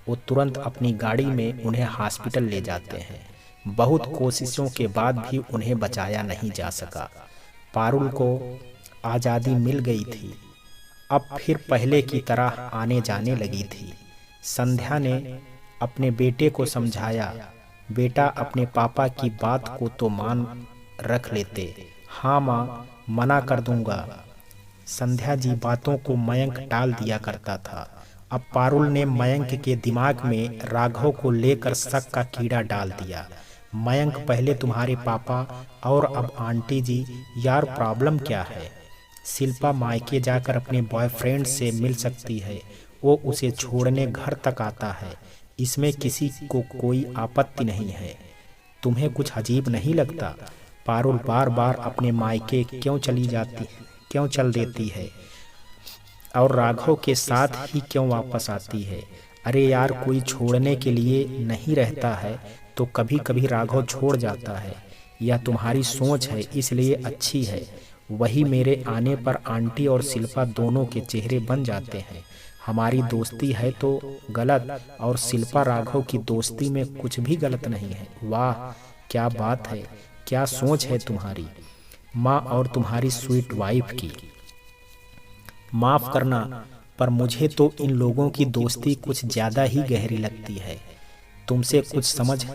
वो तुरंत अपनी गाड़ी में उन्हें हॉस्पिटल ले जाते हैं। बहुत कोशिशों के बाद भी उन्हें बचाया नहीं जा सका। पारुल को आज़ादी मिल गई थी। अब फिर पहले की तरह आने जाने लगी थी। संध्या ने अपने बेटे को समझाया, बेटा अपने पापा की बात को तो मान रख लेते। हाँ माँ, मना कर दूंगा। संध्या जी बातों को मयंक टाल दिया करता था। अब पारुल ने मयंक के दिमाग में राघव को लेकर शक का कीड़ा डाल दिया। मयंक, पहले तुम्हारे पापा और अब आंटी जी। यार प्रॉब्लम क्या है? शिल्पा मायके जाकर अपने बॉयफ्रेंड से मिल सकती है, वो उसे छोड़ने घर तक आता है, इसमें किसी को कोई आपत्ति नहीं है। तुम्हें कुछ अजीब नहीं लगता? पारुल बार बार अपने मायके क्यों चल देती है और राघव के साथ ही क्यों वापस आती है? अरे यार, कोई छोड़ने के लिए नहीं रहता है तो कभी कभी राघव छोड़ जाता है। यह तुम्हारी सोच है, इसलिए अच्छी है। वही मेरे आने पर आंटी और शिल्पा दोनों के चेहरे बन जाते हैं। हमारी दोस्ती है तो गलत, और शिल्पा राघव की दोस्ती में कुछ भी गलत नहीं है। वाह क्या बात है, क्या सोच है तुम्हारी माँ और तुम्हारी स्वीट वाइफ की। माफ करना, पर मुझे तो इन लोगों की दोस्ती कुछ ज्यादा ही गहरी लगती है। तुमसे कुछ समझ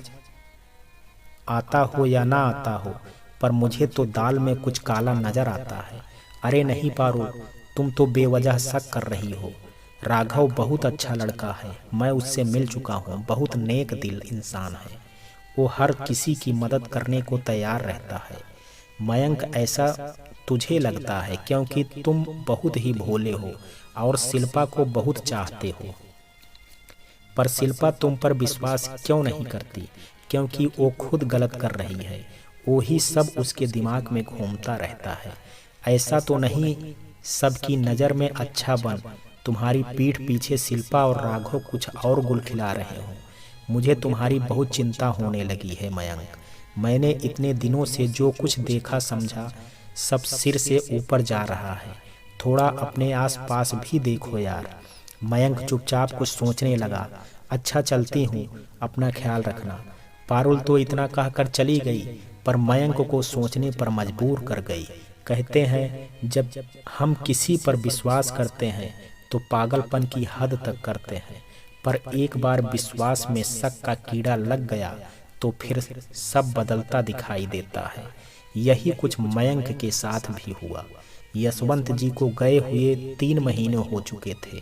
आता हो या ना आता हो, पर मुझे तो दाल में कुछ काला नजर आता है। अरे नहीं पारुल, तुम तो बेवजह शक कर रही हो। राघव बहुत अच्छा लड़का है, मैं उससे मिल चुका हूँ। बहुत नेक दिल इंसान है, वो हर किसी की मदद करने को तैयार रहता है। मयंक, ऐसा तुझे लगता है क्योंकि तुम बहुत ही भोले हो और शिल्पा को बहुत चाहते हो। पर शिल्पा तुम पर विश्वास क्यों नहीं करती? क्योंकि वो खुद गलत कर रही है, वो ही सब उसके दिमाग में घूमता रहता है। ऐसा तो नहीं सबकी नज़र में अच्छा बन, तुम्हारी पीठ पीछे शिल्पा और राघव कुछ और गुल खिला रहे हो। मुझे तुम्हारी बहुत चिंता होने लगी है मयंक। मैंने इतने दिनों से जो कुछ देखा समझा सब सिर से ऊपर जा रहा है। थोड़ा अपने आसपास भी देखो यार। मयंक चुपचाप कुछ सोचने लगा। अच्छा चलती हूँ, अपना ख्याल रखना। पारुल तो इतना कहकर चली गई, पर मयंक को सोचने पर मजबूर कर गई। कहते हैं जब हम किसी पर विश्वास करते हैं तो पागलपन की हद तक करते हैं, पर एक बार विश्वास में शक का कीड़ा लग गया तो फिर सब बदलता दिखाई देता है। यही कुछ मयंक के साथ भी हुआ। यशवंत जी को गए हुए 3 महीने हो चुके थे।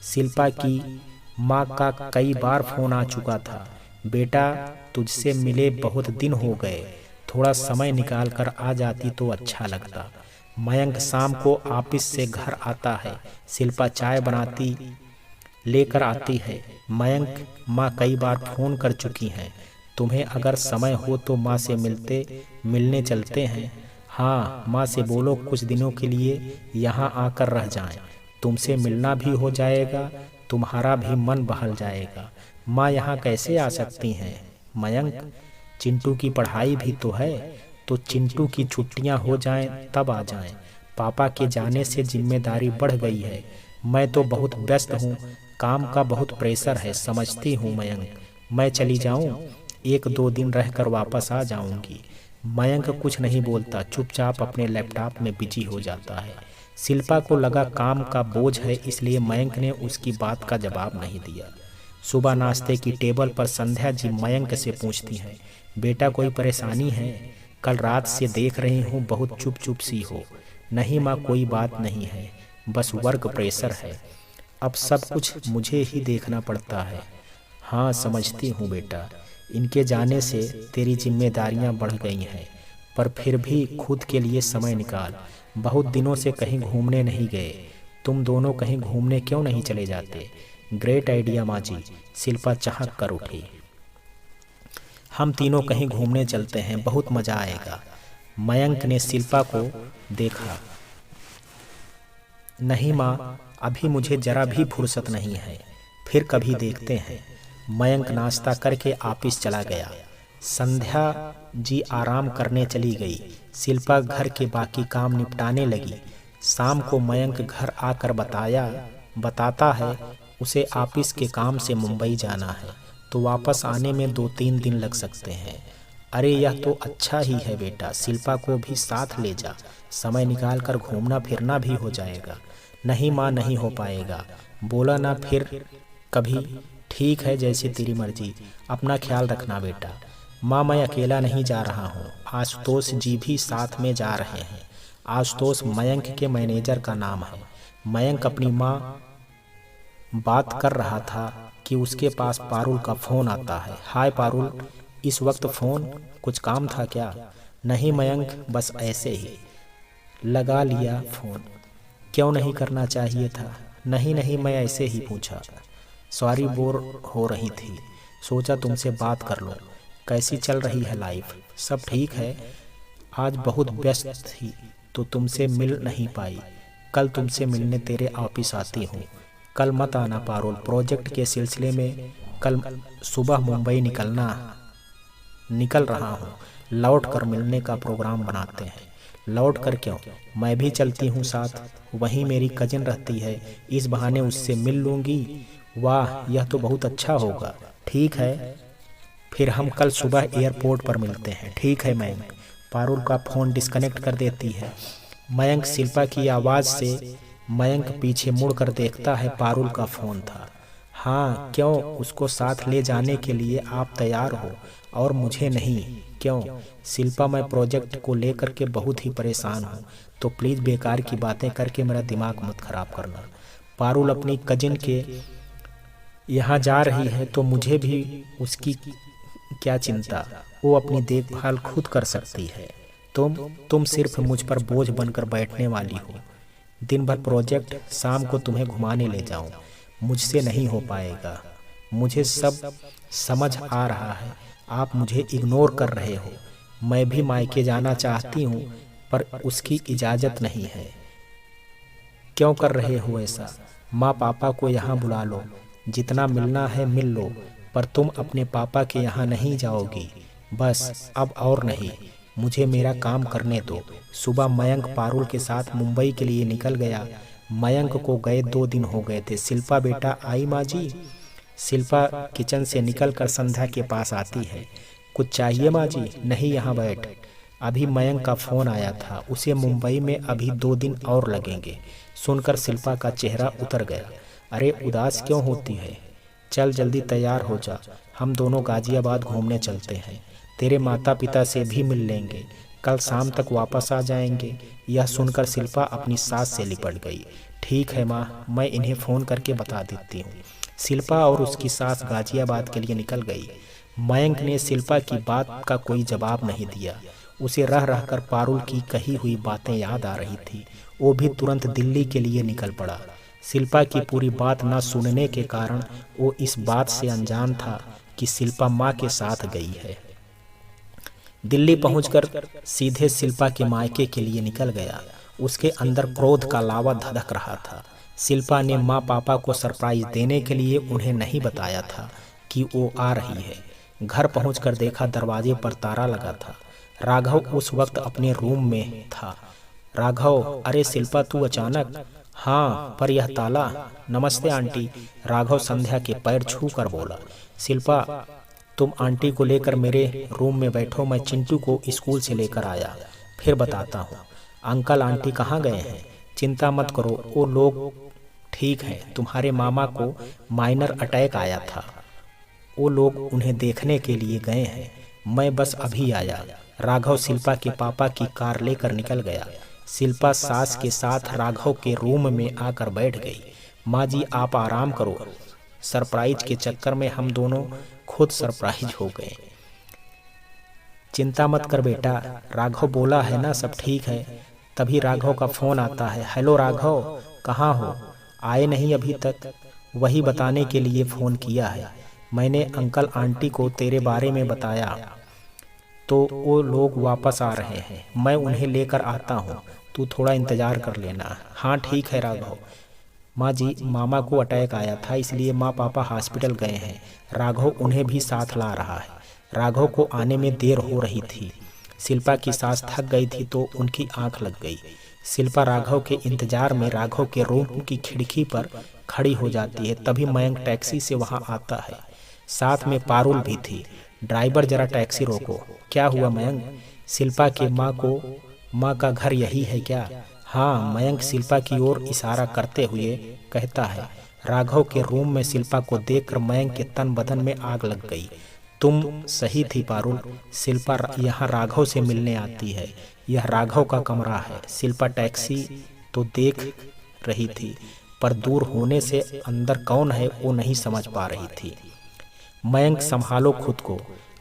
शिल्पा की माँ का कई बार फोन आ चुका था, बेटा तुझसे मिले बहुत दिन हो गए, थोड़ा समय निकाल कर आ जाती तो अच्छा लगता। मयंक शाम को ऑफिस से घर आता है, शिल्पा चाय बनाती लेकर आती है। मयंक, माँ कई बार फोन कर चुकी हैं, तुम्हें अगर समय हो तो माँ से मिलने चलते हैं। हाँ, माँ से बोलो कुछ दिनों के लिए यहाँ आकर रह जाएं, तुमसे मिलना भी हो जाएगा, तुम्हारा भी मन बहल जाएगा। माँ यहाँ कैसे आ सकती हैं? मयंक, चिंटू की पढ़ाई भी तो है, तो चिंटू की छुट्टियाँ हो जाएं तब आ जाएं। पापा के जाने से जिम्मेदारी बढ़ गई है, मैं तो बहुत व्यस्त हूँ, काम का बहुत प्रेशर है, समझती हूँ मयंक। मैं चली जाऊँ, 1-2 दिन रहकर वापस आ जाऊंगी। मयंक कुछ नहीं बोलता, चुपचाप अपने लैपटॉप में बिजी हो जाता है। शिल्पा को लगा काम का बोझ है, इसलिए मयंक ने उसकी बात का जवाब नहीं दिया। सुबह नाश्ते की टेबल पर संध्या जी मयंक से पूछती हैं, बेटा कोई परेशानी है? कल रात से देख रही हूँ बहुत चुप चुप सी हो। नहीं माँ, कोई बात नहीं है, बस वर्क प्रेशर है, अब सब कुछ मुझे ही देखना पड़ता है। हाँ समझती हूँ बेटा, इनके जाने से तेरी जिम्मेदारियां बढ़ गई हैं, पर फिर भी खुद के लिए समय निकाल। बहुत दिनों से कहीं घूमने नहीं गए, तुम दोनों कहीं घूमने क्यों नहीं चले जाते? ग्रेट आइडिया माँ जी, शिल्पा चहक कर उठी। हम तीनों कहीं घूमने चलते हैं, बहुत मजा आएगा। मयंक ने शिल्पा को देखा। नहीं माँ, अभी मुझे जरा भी फुर्सत नहीं है, फिर कभी देखते हैं। मयंक नाश्ता करके ऑफिस चला गया। संध्या जी आराम करने चली गई। शिल्पा घर के बाकी काम निपटाने लगी। शाम को मयंक घर आकर बताता है उसे ऑफिस के काम से मुंबई जाना है, तो वापस आने में 2-3 दिन लग सकते हैं। अरे यह तो अच्छा ही है बेटा, शिल्पा को भी साथ ले जा, समय निकाल कर घूमना फिरना भी हो जाएगा। नहीं माँ, नहीं हो पाएगा, बोला ना फिर कभी। ठीक है, जैसे तेरी मर्जी, अपना ख्याल रखना बेटा। माँ मैं अकेला नहीं जा रहा हूँ, आशुतोष जी भी साथ में जा रहे हैं। आशुतोष मयंक के मैनेजर का नाम है। मयंक अपनी माँ बात कर रहा था कि उसके पास पारुल का फोन आता है। हाय पारुल, इस वक्त फोन, कुछ काम था क्या? नहीं मयंक, बस ऐसे ही लगा लिया फोन। क्यों नहीं करना चाहिए था? नहीं नहीं, मैं ऐसे ही पूछा। सॉरी, बोर हो रही थी, सोचा तुमसे बात कर लो। कैसी चल रही है लाइफ? सब ठीक है, आज बहुत व्यस्त थी तो तुमसे मिल नहीं पाई। कल तुमसे मिलने तेरे ऑफिस आती हूँ। कल मत आना पारुल, प्रोजेक्ट के सिलसिले में कल सुबह मुंबई निकल रहा हूँ। लौट कर मिलने का प्रोग्राम बनाते हैं। लौट कर क्यों, मैं भी चलती हूँ साथ, वहीं मेरी कजिन रहती है, इस बहाने उससे मिल लूँगी। वाह, यह तो बहुत अच्छा होगा। ठीक है, फिर हम कल सुबह एयरपोर्ट पर मिलते हैं। ठीक है मयंक। पारुल का फ़ोन डिस्कनेक्ट कर देती है। मयंक, शिल्पा की आवाज़ से मयंक पीछे मुड़कर देखता है, पारुल का फ़ोन था। हाँ, क्यों? उसको साथ ले जाने के लिए आप तैयार हो और मुझे नहीं, क्यों? शिल्पा, मैं प्रोजेक्ट को लेकर के बहुत ही परेशान हूँ, तो प्लीज़ बेकार की बातें करके मेरा दिमाग मत खराब करना। पारुल अपनी कजिन के यहाँ जा रही है तो मुझे भी उसकी क्या चिंता, वो अपनी देखभाल खुद कर सकती है। तुम सिर्फ मुझ पर बोझ बनकर बैठने वाली हो। दिन भर प्रोजेक्ट, शाम को तुम्हें घुमाने ले जाऊं, मुझसे नहीं हो पाएगा। मुझे सब समझ आ रहा है, आप मुझे इग्नोर कर रहे हो। मैं भी मायके जाना चाहती हूँ पर उसकी इजाज़त नहीं है। क्यों कर रहे हो ऐसा? माँ पापा को यहाँ बुला लो, जितना मिलना है मिल लो, पर तुम अपने पापा के यहाँ नहीं जाओगी। बस अब और नहीं, मुझे मेरा काम करने दो। सुबह मयंक पारुल के साथ मुंबई के लिए निकल गया। मयंक को गए 2 दिन हो गए थे। शिल्पा बेटा आई माँ जी। शिल्पा किचन से निकलकर संध्या के पास आती है। कुछ चाहिए माँ जी? नहीं, यहाँ बैठ। अभी मयंक का फ़ोन आया था, उसे मुंबई में अभी 2 दिन और लगेंगे। सुनकर शिल्पा का चेहरा उतर गया। अरे उदास क्यों होती है? चल जल्दी तैयार हो जा, हम दोनों गाजियाबाद घूमने चलते हैं। तेरे माता पिता से भी मिल लेंगे, कल शाम तक वापस आ जाएंगे। यह सुनकर शिल्पा अपनी सास से लिपट गई। ठीक है माँ, मैं इन्हें फ़ोन करके बता देती हूँ। शिल्पा और उसकी सास गाजियाबाद के लिए निकल गई। मयंक ने शिल्पा की बात का कोई जवाब नहीं दिया। उसे रह रहकर पारुल की कही हुई बातें याद आ रही थी। वो भी तुरंत दिल्ली के लिए निकल पड़ा। शिल्पा की पूरी बात न सुनने के कारण वो इस बात से अनजान था कि शिल्पा माँ के साथ गई है। दिल्ली पहुंचकर सीधे शिल्पा के मायके के लिए निकल गया। उसके अंदर क्रोध का लावा धधक रहा था। शिल्पा ने माँ पापा को सरप्राइज देने के लिए उन्हें नहीं बताया था कि वो आ रही है। घर पहुंचकर देखा दरवाजे पर ताला लगा था। राघव उस वक्त अपने रूम में था। राघव, अरे शिल्पा तू अचानक? हाँ, पर यह ताला। नमस्ते आंटी, राघव संध्या के पैर छू कर बोला। शिल्पा, तुम आंटी को लेकर मेरे रूम में बैठो, मैं चिंटू को स्कूल से लेकर आया, फिर बताता हूँ। अंकल आंटी कहाँ गए हैं? चिंता मत करो, वो लोग ठीक हैं। तुम्हारे मामा को माइनर अटैक आया था, वो लोग उन्हें देखने के लिए गए हैं। मैं बस अभी आया। राघव शिल्पा के पापा की कार लेकर निकल गया। शिल्पा सास के साथ राघव के रूम में आकर बैठ गई। माँ जी आप आराम करो, सरप्राइज के चक्कर में हम दोनों खुद सरप्राइज हो गए। चिंता मत कर बेटा, राघव बोला है ना सब ठीक है। तभी राघव का फोन आता है। हेलो राघव, कहाँ हो? आए नहीं अभी तक? वही बताने के लिए फ़ोन किया है। मैंने अंकल आंटी को तेरे बारे में बताया तो वो लोग वापस आ रहे हैं, मैं उन्हें लेकर आता हूँ, तू थोड़ा इंतज़ार कर लेना। हाँ ठीक है राघव। माँ जी, मामा को अटैक आया था इसलिए माँ पापा हॉस्पिटल गए हैं। राघव उन्हें भी साथ ला रहा है। राघव को आने में देर हो रही थी। शिल्पा की सास थक गई थी तो उनकी आंख लग गई। शिल्पा राघव के इंतजार में राघव के रूम की खिड़की पर खड़ी हो जाती है। तभी मयंक टैक्सी से वहां आता है। साथ में पारुल भी थी। ड्राइवर जरा टैक्सी रोको। क्या हुआ मयंक? शिल्पा के माँ का घर यही है क्या? हाँ, मयंक शिल्पा की ओर इशारा करते हुए कहता है। राघव के रूम में शिल्पा को देखकर मयंक के तन बदन में आग लग गई। तुम सही थी पारुल, शिल्पा यहाँ राघव से मिलने आती है। यह राघव का कमरा है। शिल्पा टैक्सी तो देख रही थी, पर दूर होने से अंदर कौन है वो नहीं समझ पा रही थी। मयंक, संभालो खुद को,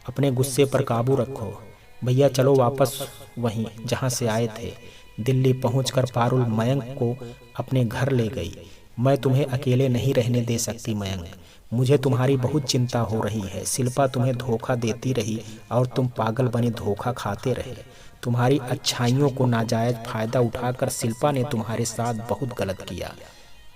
अपने गुस्से पर काबू रखो। भैया चलो वापस वहीं जहाँ से आए थे। दिल्ली पहुंचकर पारुल मयंक को अपने घर ले गई। मैं तुम्हें अकेले नहीं रहने दे सकती मयंक, मुझे तुम्हारी बहुत चिंता हो रही है। शिल्पा तुम्हें धोखा देती रही और तुम पागल बने धोखा खाते रहे। तुम्हारी अच्छाइयों को नाजायज फायदा उठाकर शिल्पा ने तुम्हारे साथ बहुत गलत किया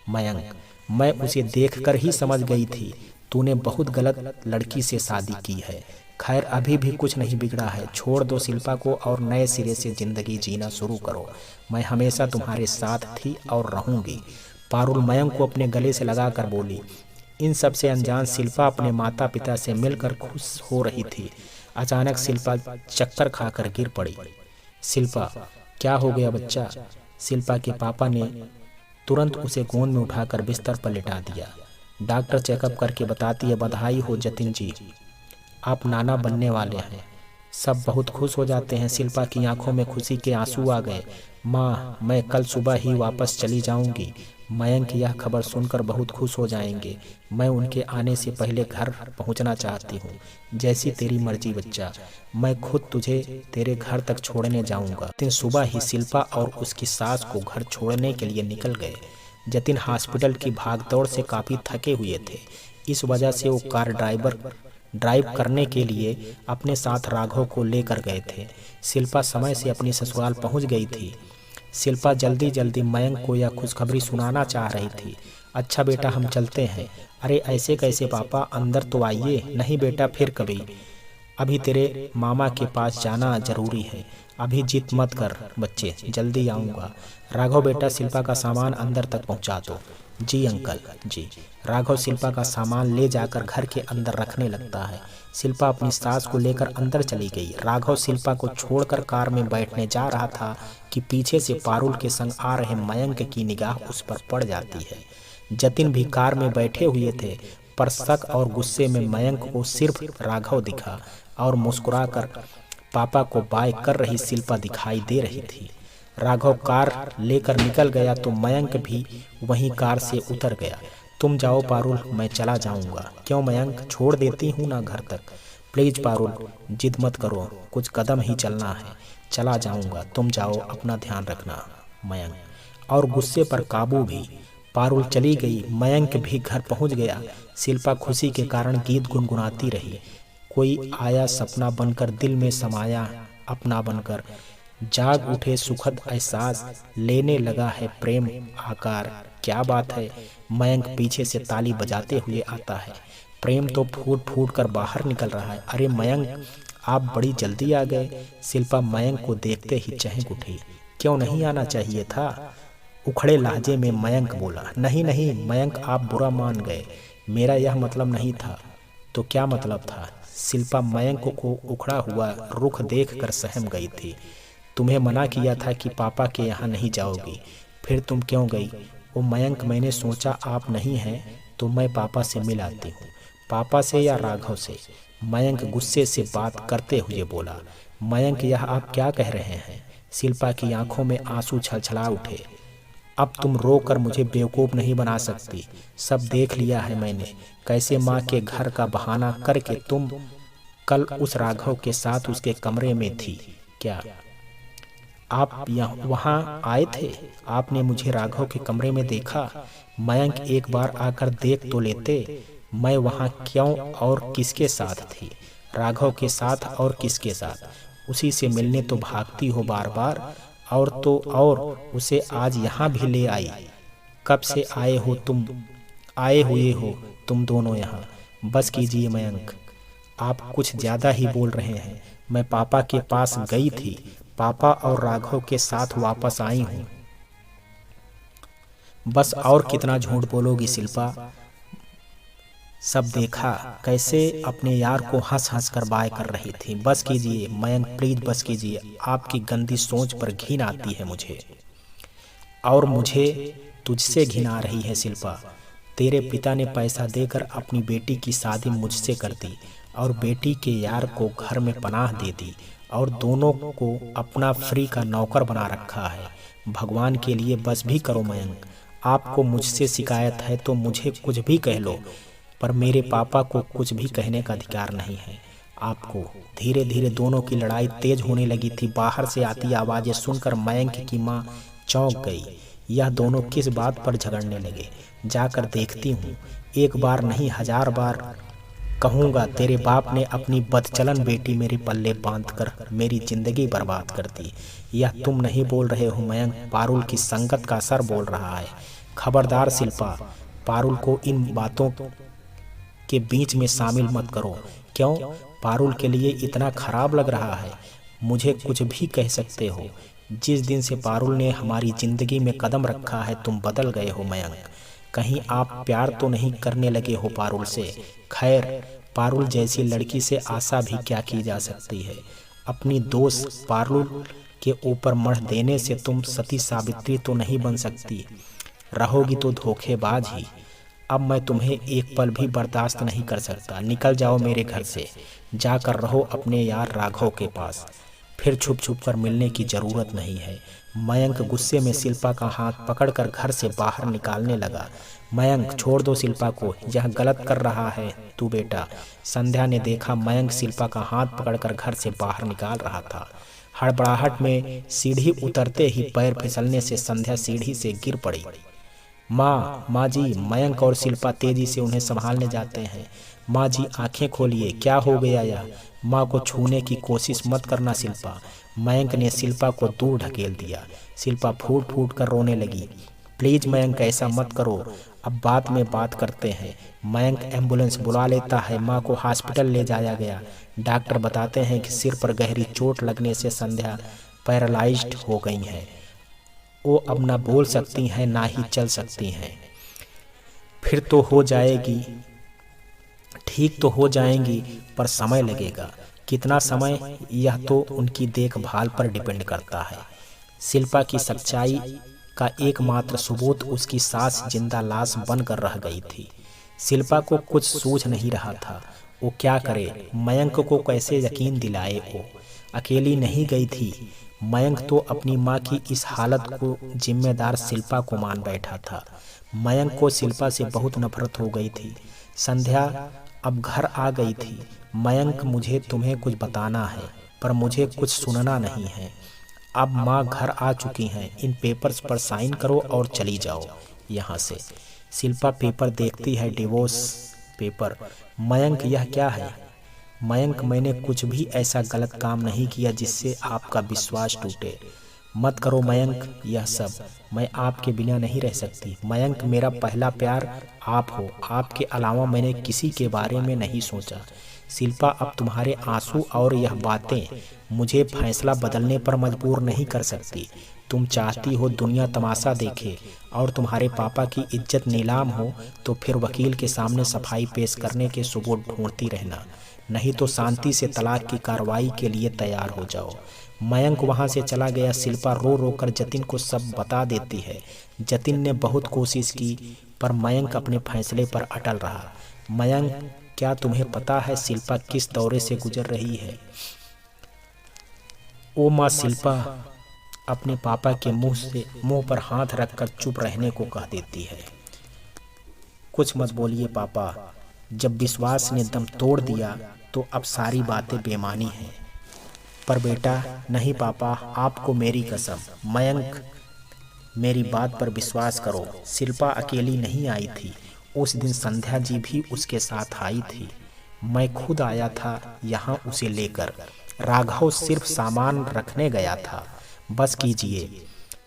मयंक। मैं उसे देखकर ही समझ गई थी तूने बहुत गलत लड़की से शादी की है। खैर अभी भी कुछ नहीं बिगड़ा है, छोड़ दो शिल्पा को और नए सिरे से जिंदगी जीना शुरू करो। मैं हमेशा तुम्हारे साथ थी और रहूंगी। पारुल मयंक को अपने गले से लगाकर बोली। इन सब से अनजान शिल्पा अपने माता पिता से मिलकर खुश हो रही थी। अचानक शिल्पा चक्कर खाकर गिर पड़ी। शिल्पा, क्या हो गया बच्चा? शिल्पा के पापा ने तुरंत उसे गोद में उठाकर बिस्तर पर लिटा दिया। डॉक्टर चेकअप करके बताती है, बधाई हो जतिन जी, आप नाना बनने वाले हैं। सब बहुत खुश हो जाते हैं। शिल्पा की आंखों में खुशी के आंसू आ गए। माँ, मैं कल सुबह ही वापस चली जाऊंगी। मयंक यह खबर सुनकर बहुत खुश हो जाएंगे। मैं उनके आने से पहले घर पहुंचना चाहती हूँ। जैसी तेरी मर्जी बच्चा, मैं खुद तुझे तेरे घर तक छोड़ने जाऊंगा। दिन सुबह ही शिल्पा और उसकी सास को घर छोड़ने के लिए निकल गए। जतिन हॉस्पिटल की भागदौड़ से काफ़ी थके हुए थे। इस वजह से वो कार ड्राइव करने के लिए अपने साथ राघव को लेकर गए थे। शिल्पा समय से अपनी ससुराल पहुंच गई थी। शिल्पा जल्दी जल्दी मयंक को यह खुशखबरी सुनाना चाह रही थी। अच्छा बेटा, हम चलते हैं। अरे ऐसे कैसे पापा, अंदर तो आइए। नहीं बेटा, फिर कभी। अभी तेरे मामा के पास जाना जरूरी है। अभी जिद मत कर बच्चे, जल्दी आऊँगा। राघव बेटा, शिल्पा का सामान अंदर तक पहुँचा दो। जी अंकल जी। राघव शिल्पा का सामान ले जाकर घर के अंदर रखने लगता है। शिल्पा अपनी सास को लेकर अंदर चली गई। राघव शिल्पा को छोड़कर कार में बैठने जा रहा था कि पीछे से पारुल के संग आ रहे मयंक की निगाह उस पर पड़ जाती है। जतिन भी कार में बैठे हुए थे, पर शक और गुस्से में मयंक को सिर्फ राघव दिखा और मुस्कुराकर पापा को बाय कर रही शिल्पा दिखाई दे रही थी। राघव कार लेकर निकल गया तो मयंक भी वहीं कार से उतर गया। तुम जाओ पारुल, मैं चला जाऊंगा। क्यों मयंक, छोड़ देती हूँ ना घर तक। प्लीज पारुल, जिद मत करो, कुछ कदम ही चलना है। चला जाऊंगा, तुम जाओ, अपना ध्यान रखना। मयंक और गुस्से पर काबू भी। पारुल चली गई। मयंक भी घर पहुंच गया। शिल्पा खुशी के कारण गीत गुनगुनाती रही। कोई आया सपना बनकर, दिल में समाया अपना बनकर, जाग उठे सुखद एहसास, लेने लगा है प्रेम आकार। क्या बात है। मयंक पीछे से ताली बजाते हुए आता है। प्रेम तो फूट फूट कर बाहर निकल रहा है। अरे मयंक, आप बड़ी जल्दी आ गए। शिल्पा मयंक को देखते ही चहक उठी। क्यों नहीं आना चाहिए था? उखड़े लहजे में मयंक बोला। नहीं नहीं मयंक, आप बुरा मान गए, मेरा यह मतलब नहीं था। तो क्या मतलब था? शिल्पा मयंक को उखड़ा हुआ रुख देखकर सहम गई थी। तुम्हें मना किया था कि पापा के यहाँ नहीं जाओगी, फिर तुम क्यों गई? ओ मयंक, मैंने सोचा आप नहीं हैं तो मैं पापा से मिल आती हूँ। पापा से या राघव से? मयंक गुस्से से बात करते हुए बोला। मयंक, यह आप क्या कह रहे हैं? शिल्पा की आंखों में आंसू छलछला उठे। अब तुम रो कर मुझे बेवकूफ़ नहीं बना सकती। सब देख लिया है मैंने, कैसे माँ के घर का बहाना करके तुम कल उस राघव के साथ उसके कमरे में थी। क्या आप वहाँ आए थे? आपने मुझे राघव के कमरे में देखा? मयंक, एक बार आकर देख तो लेते। मैं वहाँ क्यों और किसके साथ थी? राघव के साथ और किसके साथ? उसी से मिलने तो भागती हो बार बार, और तो और उसे आज यहाँ भी ले आई। कब से आए हुए हो तुम दोनों यहाँ? बस कीजिए मयंक, आप कुछ ज़्यादा ही बोल रहे हैं। मैं पापा के पास गई थी, पापा और राघव के साथ वापस आई हूँ। बस और कितना झूठ बोलोगी शिल्पा? सब देखा कैसे अपने यार को हंस हंस कर बाय कर रही थी। बस कीजिए मयंक, प्लीज बस कीजिए, आपकी गंदी सोच पर घिन आती है मुझे। और मुझे तुझसे घिन आ रही है शिल्पा। तेरे पिता ने पैसा देकर अपनी बेटी की शादी मुझसे कर दी और बेटी के यार को घर में पनाह दे दी और दोनों को अपना फ्री का नौकर बना रखा है। भगवान के लिए बस भी करो मयंक। आपको मुझसे शिकायत है तो मुझे कुछ भी कह लो, पर मेरे पापा को कुछ भी कहने का अधिकार नहीं है आपको। धीरे धीरे दोनों की लड़ाई तेज होने लगी थी। बाहर से आती आवाजें सुनकर मयंक की माँ चौंक गई। यह दोनों किस बात पर झगड़ने लगे? जाकर देखती हूँ। एक बार नहीं 1000 बार कहूँगा, तेरे बाप ने अपनी बदचलन बेटी मेरे पल्ले बांधकर मेरी जिंदगी बर्बाद कर दी। यह तुम नहीं बोल रहे हो मयंक, पारुल की संगत का असर बोल रहा है। खबरदार शिल्पा, पारुल को इन बातों के बीच में शामिल मत करो। क्यों? पारुल के लिए इतना खराब लग रहा है? मुझे कुछ भी कह सकते हो। जिस दिन से पारुल ने हमारी जिंदगी में कदम रखा है तुम बदल गए हो मयंक। कहीं आप प्यार तो नहीं करने लगे हो पारुल से? खैर, पारुल जैसी लड़की से आशा भी क्या की जा सकती है। अपनी दोस्त पारुल के ऊपर मढ़ देने से तुम सती सावित्री तो नहीं बन सकती, रहोगी तो धोखेबाज ही। अब मैं तुम्हें एक पल भी बर्दाश्त नहीं कर सकता। निकल जाओ मेरे घर से, जाकर रहो अपने यार राघव के पास। फिर छुप छुप कर मिलने की जरूरत नहीं है। मयंक गुस्से में शिल्पा का हाथ पकड़कर घर से बाहर निकालने लगा। मयंक, छोड़ दो शिल्पा को, यह गलत कर रहा है तू बेटा। संध्या ने देखा मयंक शिल्पा का हाथ पकड़कर घर से बाहर निकाल रहा था। हड़बड़ाहट में सीढ़ी उतरते ही पैर फिसलने से संध्या सीढ़ी से गिर पड़ी। माँ जी। मयंक और शिल्पा तेजी से उन्हें संभालने जाते हैं। माँ जी, आंखें खोलिए, क्या हो गया यह? माँ को छूने की कोशिश मत करना शिल्पा। मयंक ने शिल्पा को दूर ढकेल दिया। शिल्पा फूट फूट कर रोने लगी। प्लीज मयंक, ऐसा मत करो, अब बाद में बात करते हैं। मयंक एम्बुलेंस बुला लेता है। माँ को हॉस्पिटल ले जाया गया। डॉक्टर बताते हैं कि सिर पर गहरी चोट लगने से संध्या पैरालाइज्ड हो गई हैं। वो अब ना बोल सकती हैं ना ही चल सकती हैं। फिर तो हो जाएगी, ठीक तो हो जाएंगी, पर समय लगेगा। कितना समय, यह तो उनकी देखभाल पर डिपेंड करता है। शिल्पा की सच्चाई का एकमात्र सबूत उसकी सास जिंदा लाश बनकर रह गई थी। शिल्पा को कुछ सूझ नहीं रहा था, वो क्या करे। मयंक को कैसे यकीन दिलाए? वो अकेली नहीं गई थी। मयंक तो अपनी माँ की इस हालत को जिम्मेदार शिल्पा को मान बैठा था। मयंक को शिल्पा से बहुत नफरत हो गई थी। संध्या अब घर आ गई थी। मयंक, मुझे तुम्हें कुछ बताना है, पर मुझे कुछ सुनना नहीं है। अब माँ घर आ चुकी हैं। इन पेपर्स पर साइन करो और चली जाओ यहाँ से। शिल्पा पेपर देखती है, डिवोर्स पेपर। मयंक, यह क्या है? मयंक, मैंने कुछ भी ऐसा गलत काम नहीं किया जिससे आपका विश्वास टूटे। मत करो मयंक यह सब, मैं आपके बिना नहीं रह सकती। मयंक, मेरा पहला प्यार आप हो, आपके अलावा मैंने किसी के बारे में नहीं सोचा। शिल्पा, अब तुम्हारे आंसू और यह बातें मुझे फैसला बदलने पर मजबूर नहीं कर सकती। तुम चाहती हो दुनिया तमाशा देखे और तुम्हारे पापा की इज्जत नीलाम हो, तो फिर वकील के सामने सफाई पेश करने के सबूत ढूंढती रहना, नहीं तो शांति से तलाक की कार्रवाई के लिए तैयार हो जाओ। मयंक वहां से चला गया। शिल्पा रो रो कर जतिन को सब बता देती है। जतिन ने बहुत कोशिश की, पर मयंक अपने फैसले पर अटल रहा। मयंक, क्या तुम्हें पता है शिल्पा किस दौरे से गुजर रही है? ओ माँ, शिल्पा अपने पापा के मुंह पर हाथ रखकर चुप रहने को कह देती है। कुछ मत बोलिए पापा, जब विश्वास ने दम तोड़ दिया तो अब सारी बातें बेमानी हैं। पर बेटा, नहीं पापा, आपको मेरी कसम। मयंक, मेरी बात पर विश्वास करो। शिल्पा अकेली नहीं आई थी, उस दिन संध्या जी भी उसके साथ आई थी। मैं खुद आया था यहाँ उसे लेकर। राघव सिर्फ सामान रखने गया था। बस कीजिए।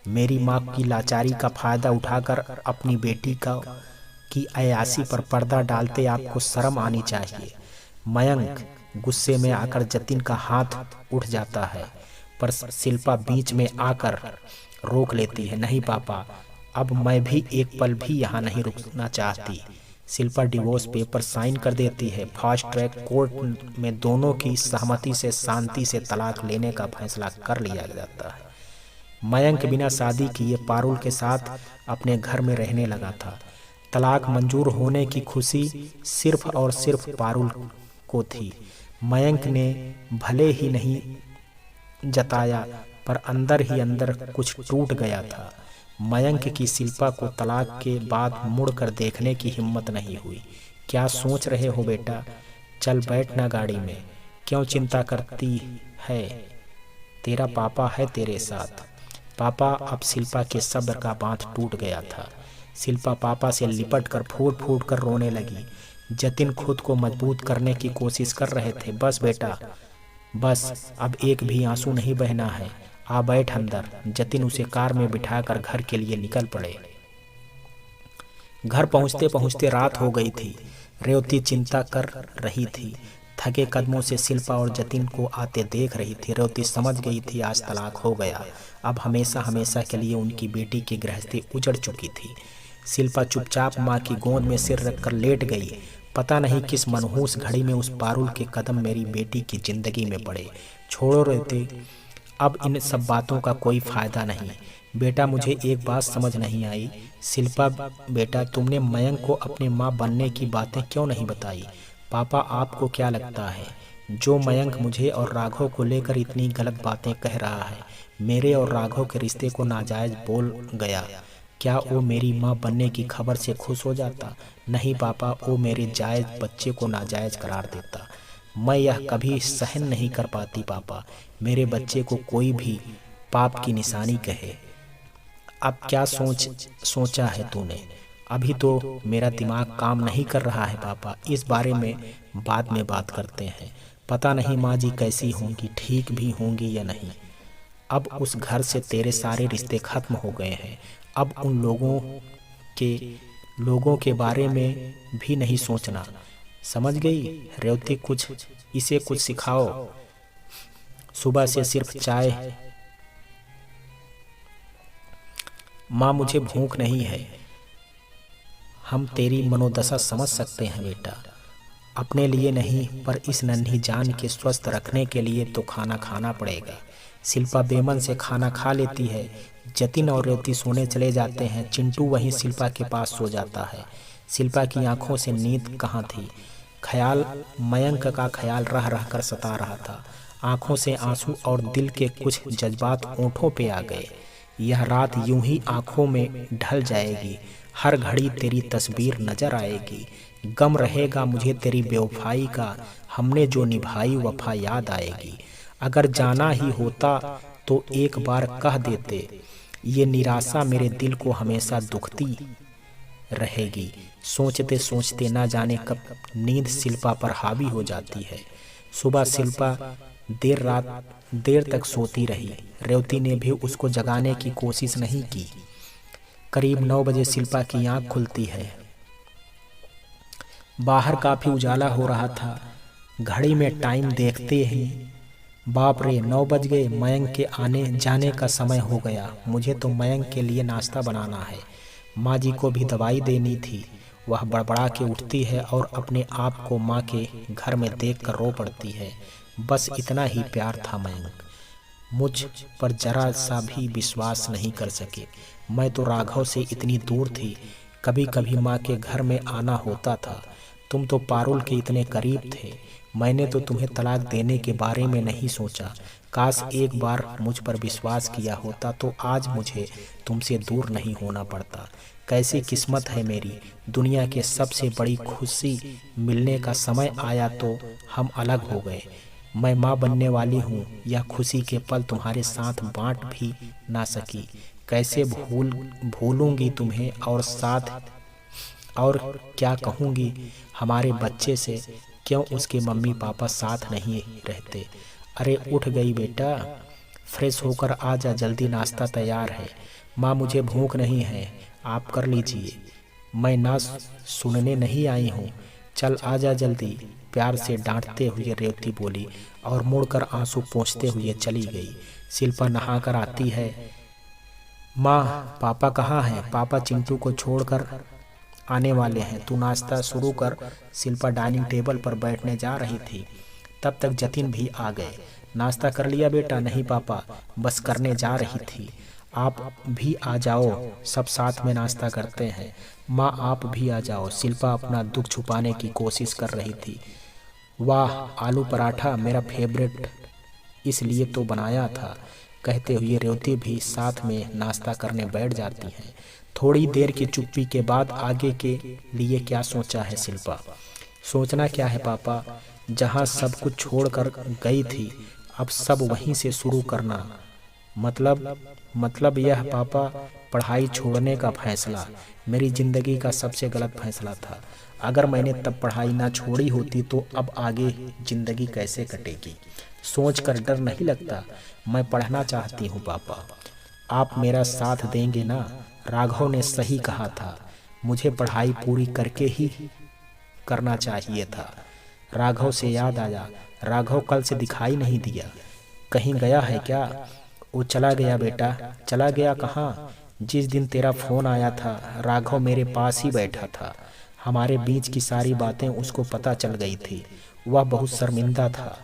मेरी माँ की लाचारी का फायदा उठाकर अपनी बेटी की अयासी पर पर्दा डालते आपको शर्म आनी चाहिए। मयंक गुस्से में आकर जतिन का हाथ उठ जाता है, पर शिल्पा बीच में आकर रोक लेती है। नहीं पापा, अब मैं भी एक पल भी यहाँ नहीं रुकना चाहती। शिल्पा डिवोर्स पेपर साइन कर देती है। फास्ट ट्रैक कोर्ट में दोनों की सहमति से शांति से तलाक लेने का फैसला कर लिया जाता है। मयंक बिना शादी किए पारुल के साथ अपने घर में रहने लगा था। तलाक मंजूर होने की खुशी सिर्फ और सिर्फ पारुल को थी। मयंक ने भले ही नहीं जताया पर अंदर ही अंदर कुछ टूट गया था। मयंक की शिल्पा को तलाक के बाद मुड़कर देखने की हिम्मत नहीं हुई। क्या सोच रहे हो बेटा, चल बैठना गाड़ी में, क्यों चिंता करती है, तेरा पापा है तेरे साथ। पापा, अब शिल्पा के सब्र का बांध टूट गया था। शिल्पा पापा से लिपट कर फूट फूट कर रोने लगी। जतिन खुद को मजबूत करने की कोशिश कर रहे थे। बस बेटा बस, अब एक भी आंसू नहीं बहना है, आ बैठ अंदर। जतिन उसे कार में बिठाकर घर के लिए निकल पड़े। घर पहुंचते पहुंचते रात हो गई थी। रेवती चिंता कर रही थी। थके कदमों से शिल्पा और जतिन को आते देख रही थी। रेवती समझ गई थी आज तलाक हो गया, अब हमेशा हमेशा के लिए उनकी बेटी की गृहस्थी उजड़ चुकी थी। शिल्पा चुपचाप माँ की गोद में सिर रखकर लेट गई। पता नहीं किस मनहूस घड़ी में उस पारुल के कदम मेरी बेटी की जिंदगी में पड़े। छोड़ो रेवती, अब इन सब बातों का कोई फायदा नहीं। बेटा मुझे एक बात समझ नहीं आई। शिल्पा बेटा, तुमने मयंक को अपने माँ बनने की बातें क्यों नहीं बताई? पापा, आपको क्या लगता है जो मयंक मुझे और राघव को लेकर इतनी गलत बातें कह रहा है, मेरे और राघव के रिश्ते को नाजायज बोल गया, क्या वो मेरी माँ बनने की खबर से खुश हो जाता? नहीं पापा, वो मेरे जायज बच्चे को नाजायज करार देता। मैं यह कभी सहन नहीं कर पाती पापा, मेरे बच्चे को कोई भी पाप की निशानी कहे। अब क्या सोचा है तूने? अभी तो मेरा दिमाग काम नहीं कर रहा है पापा, इस बारे में बाद में बात करते हैं। पता नहीं माँ जी कैसी होंगी, ठीक भी होंगी या नहीं। अब उस घर से तेरे सारे रिश्ते खत्म हो गए हैं। अब उन लोगों के बारे में भी नहीं सोचना, समझ गई? रेवती, इसे कुछ सिखाओ। सुबह से सिर्फ चाय। माँ, मुझे भूख नहीं है। हम तेरी मनोदशा समझ सकते हैं बेटा, अपने लिए नहीं पर इस नन्ही जान के स्वस्थ रखने के लिए तो खाना खाना पड़ेगा। शिल्पा बेमन से खाना खा लेती है। जतिन और रेवती सोने चले जाते हैं। चिंटू वहीं शिल्पा के पास सो जाता है। शिल्पा की आंखों से नींद कहाँ थी। ख्याल मयंक का ख्याल रह रह कर सता रहा था। आंखों से आंसू और दिल के कुछ जज्बात ओंठों पे आ गए। यह रात यूं ही आंखों में ढल जाएगी, हर घड़ी तेरी तस्वीर नजर आएगी। गम रहेगा मुझे तेरी बेवफाई का, हमने जो निभाई वफा याद आएगी। अगर जाना ही होता तो एक बार कह देते, ये निराशा मेरे दिल को हमेशा दुखती रहेगी। सोचते सोचते ना जाने कब नींद शिल्पा पर हावी हो जाती है। सुबह शिल्पा देर तक सोती रही। रेवती ने भी उसको जगाने की कोशिश नहीं की। करीब 9 बजे शिल्पा की आंख खुलती है। बाहर काफी उजाला हो रहा था। घड़ी में टाइम देखते ही बाप रे 9 बज गए, मयंक के आने जाने का समय हो गया। मुझे तो मयंक के लिए नाश्ता बनाना है। माँ जी को भी दवाई देनी थी। वह बड़बड़ा के उठती है और अपने आप को माँ के घर में देखकर रो पड़ती है। बस इतना ही प्यार था मयंक मुझ पर, जरा सा भी विश्वास नहीं कर सके। मैं तो राघव से इतनी दूर थी, कभी कभी माँ के घर में आना होता था। तुम तो पारुल के इतने करीब थे। मैंने तो तुम्हें तलाक देने के बारे में नहीं सोचा। काश एक बार मुझ पर विश्वास किया होता तो आज मुझे तुमसे दूर नहीं होना पड़ता। कैसी किस्मत है मेरी, दुनिया के सबसे बड़ी खुशी मिलने का समय आया तो हम अलग हो गए। मैं माँ बनने वाली हूँ, यह खुशी के पल तुम्हारे साथ बांट भी ना सकी। कैसे भूलूंगी तुम्हें, और क्या कहूँगी हमारे बच्चे से, क्यों उसके मम्मी पापा साथ नहीं रहते। अरे उठ गई बेटा, फ्रेश होकर आ जा, जल्दी नाश्ता तैयार है। माँ, मुझे भूख नहीं है, आप कर लीजिए। मैं ना सुनने नहीं आई हूँ, चल आजा जल्दी, प्यार से डांटते हुए रेवती बोली और मुड़कर आंसू पोंछते हुए चली गई। शिल्पा नहाकर आती है। माँ, पापा कहाँ हैं? पापा चिंटू को छोड़कर आने वाले हैं, तू नाश्ता शुरू कर। शिल्पा डाइनिंग टेबल पर बैठने जा रही थी, तब तक जतिन भी आ गए। नाश्ता कर लिया बेटा? नहीं पापा, बस करने जा रही थी। आप भी आ जाओ, सब साथ में नाश्ता करते हैं। माँ आप भी आ जाओ। शिल्पा अपना दुख छुपाने की कोशिश कर रही थी। वाह, आलू पराठा मेरा फेवरेट, इसलिए तो बनाया था, कहते हुए रेवती भी साथ में नाश्ता करने बैठ जाती हैं। थोड़ी देर की चुप्पी के बाद आगे के लिए क्या सोचा है शिल्पा? सोचना क्या है पापा, जहाँ सब कुछ छोड़कर गई थी अब सब वहीं से शुरू करना। मतलब यह पापा, पढ़ाई छोड़ने का फैसला मेरी जिंदगी का सबसे गलत फैसला था। अगर मैंने तब पढ़ाई ना छोड़ी होती तो अब आगे जिंदगी कैसे कटेगी, सोचकर डर नहीं लगता। मैं पढ़ना चाहती हूँ पापा, आप मेरा साथ देंगे ना? राघव ने सही कहा था, मुझे पढ़ाई पूरी करके ही करना चाहिए था। राघव से याद आया, राघव कल से दिखाई नहीं दिया, कहीं गया है क्या? वो चला गया बेटा। चला गया कहाँ? जिस दिन तेरा फोन आया था राघव मेरे पास ही बैठा था। हमारे बीच की सारी बातें उसको पता चल गई थी। वह बहुत शर्मिंदा था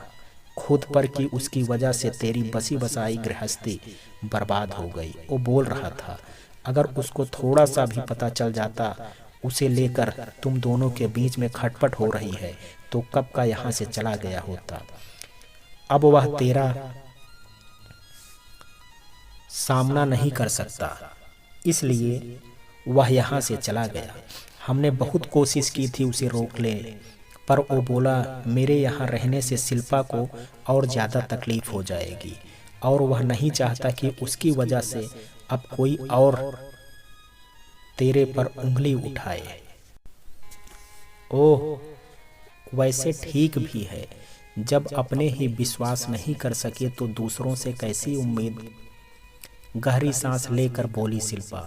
खुद पर कि उसकी वजह से तेरी बसी बसाई गृहस्थी बर्बाद हो गई। वो बोल रहा था अगर उसको थोड़ा सा भी पता चल जाता उसे लेकर तुम दोनों के बीच में खटपट हो रही है तो कब का यहाँ से चला गया होता। अब वह तेरा सामना नहीं कर सकता, इसलिए वह यहाँ से चला गया। हमने बहुत कोशिश की थी उसे रोक ले, पर वो बोला मेरे यहाँ रहने से शिल्पा को और ज़्यादा तकलीफ हो जाएगी और वह नहीं चाहता कि उसकी वजह से अब कोई और तेरे पर उंगली उठाए। ओह, वैसे ठीक भी है, जब अपने ही विश्वास नहीं कर सके तो दूसरों से कैसी उम्मीद। गहरी सांस लेकर बोली शिल्पा,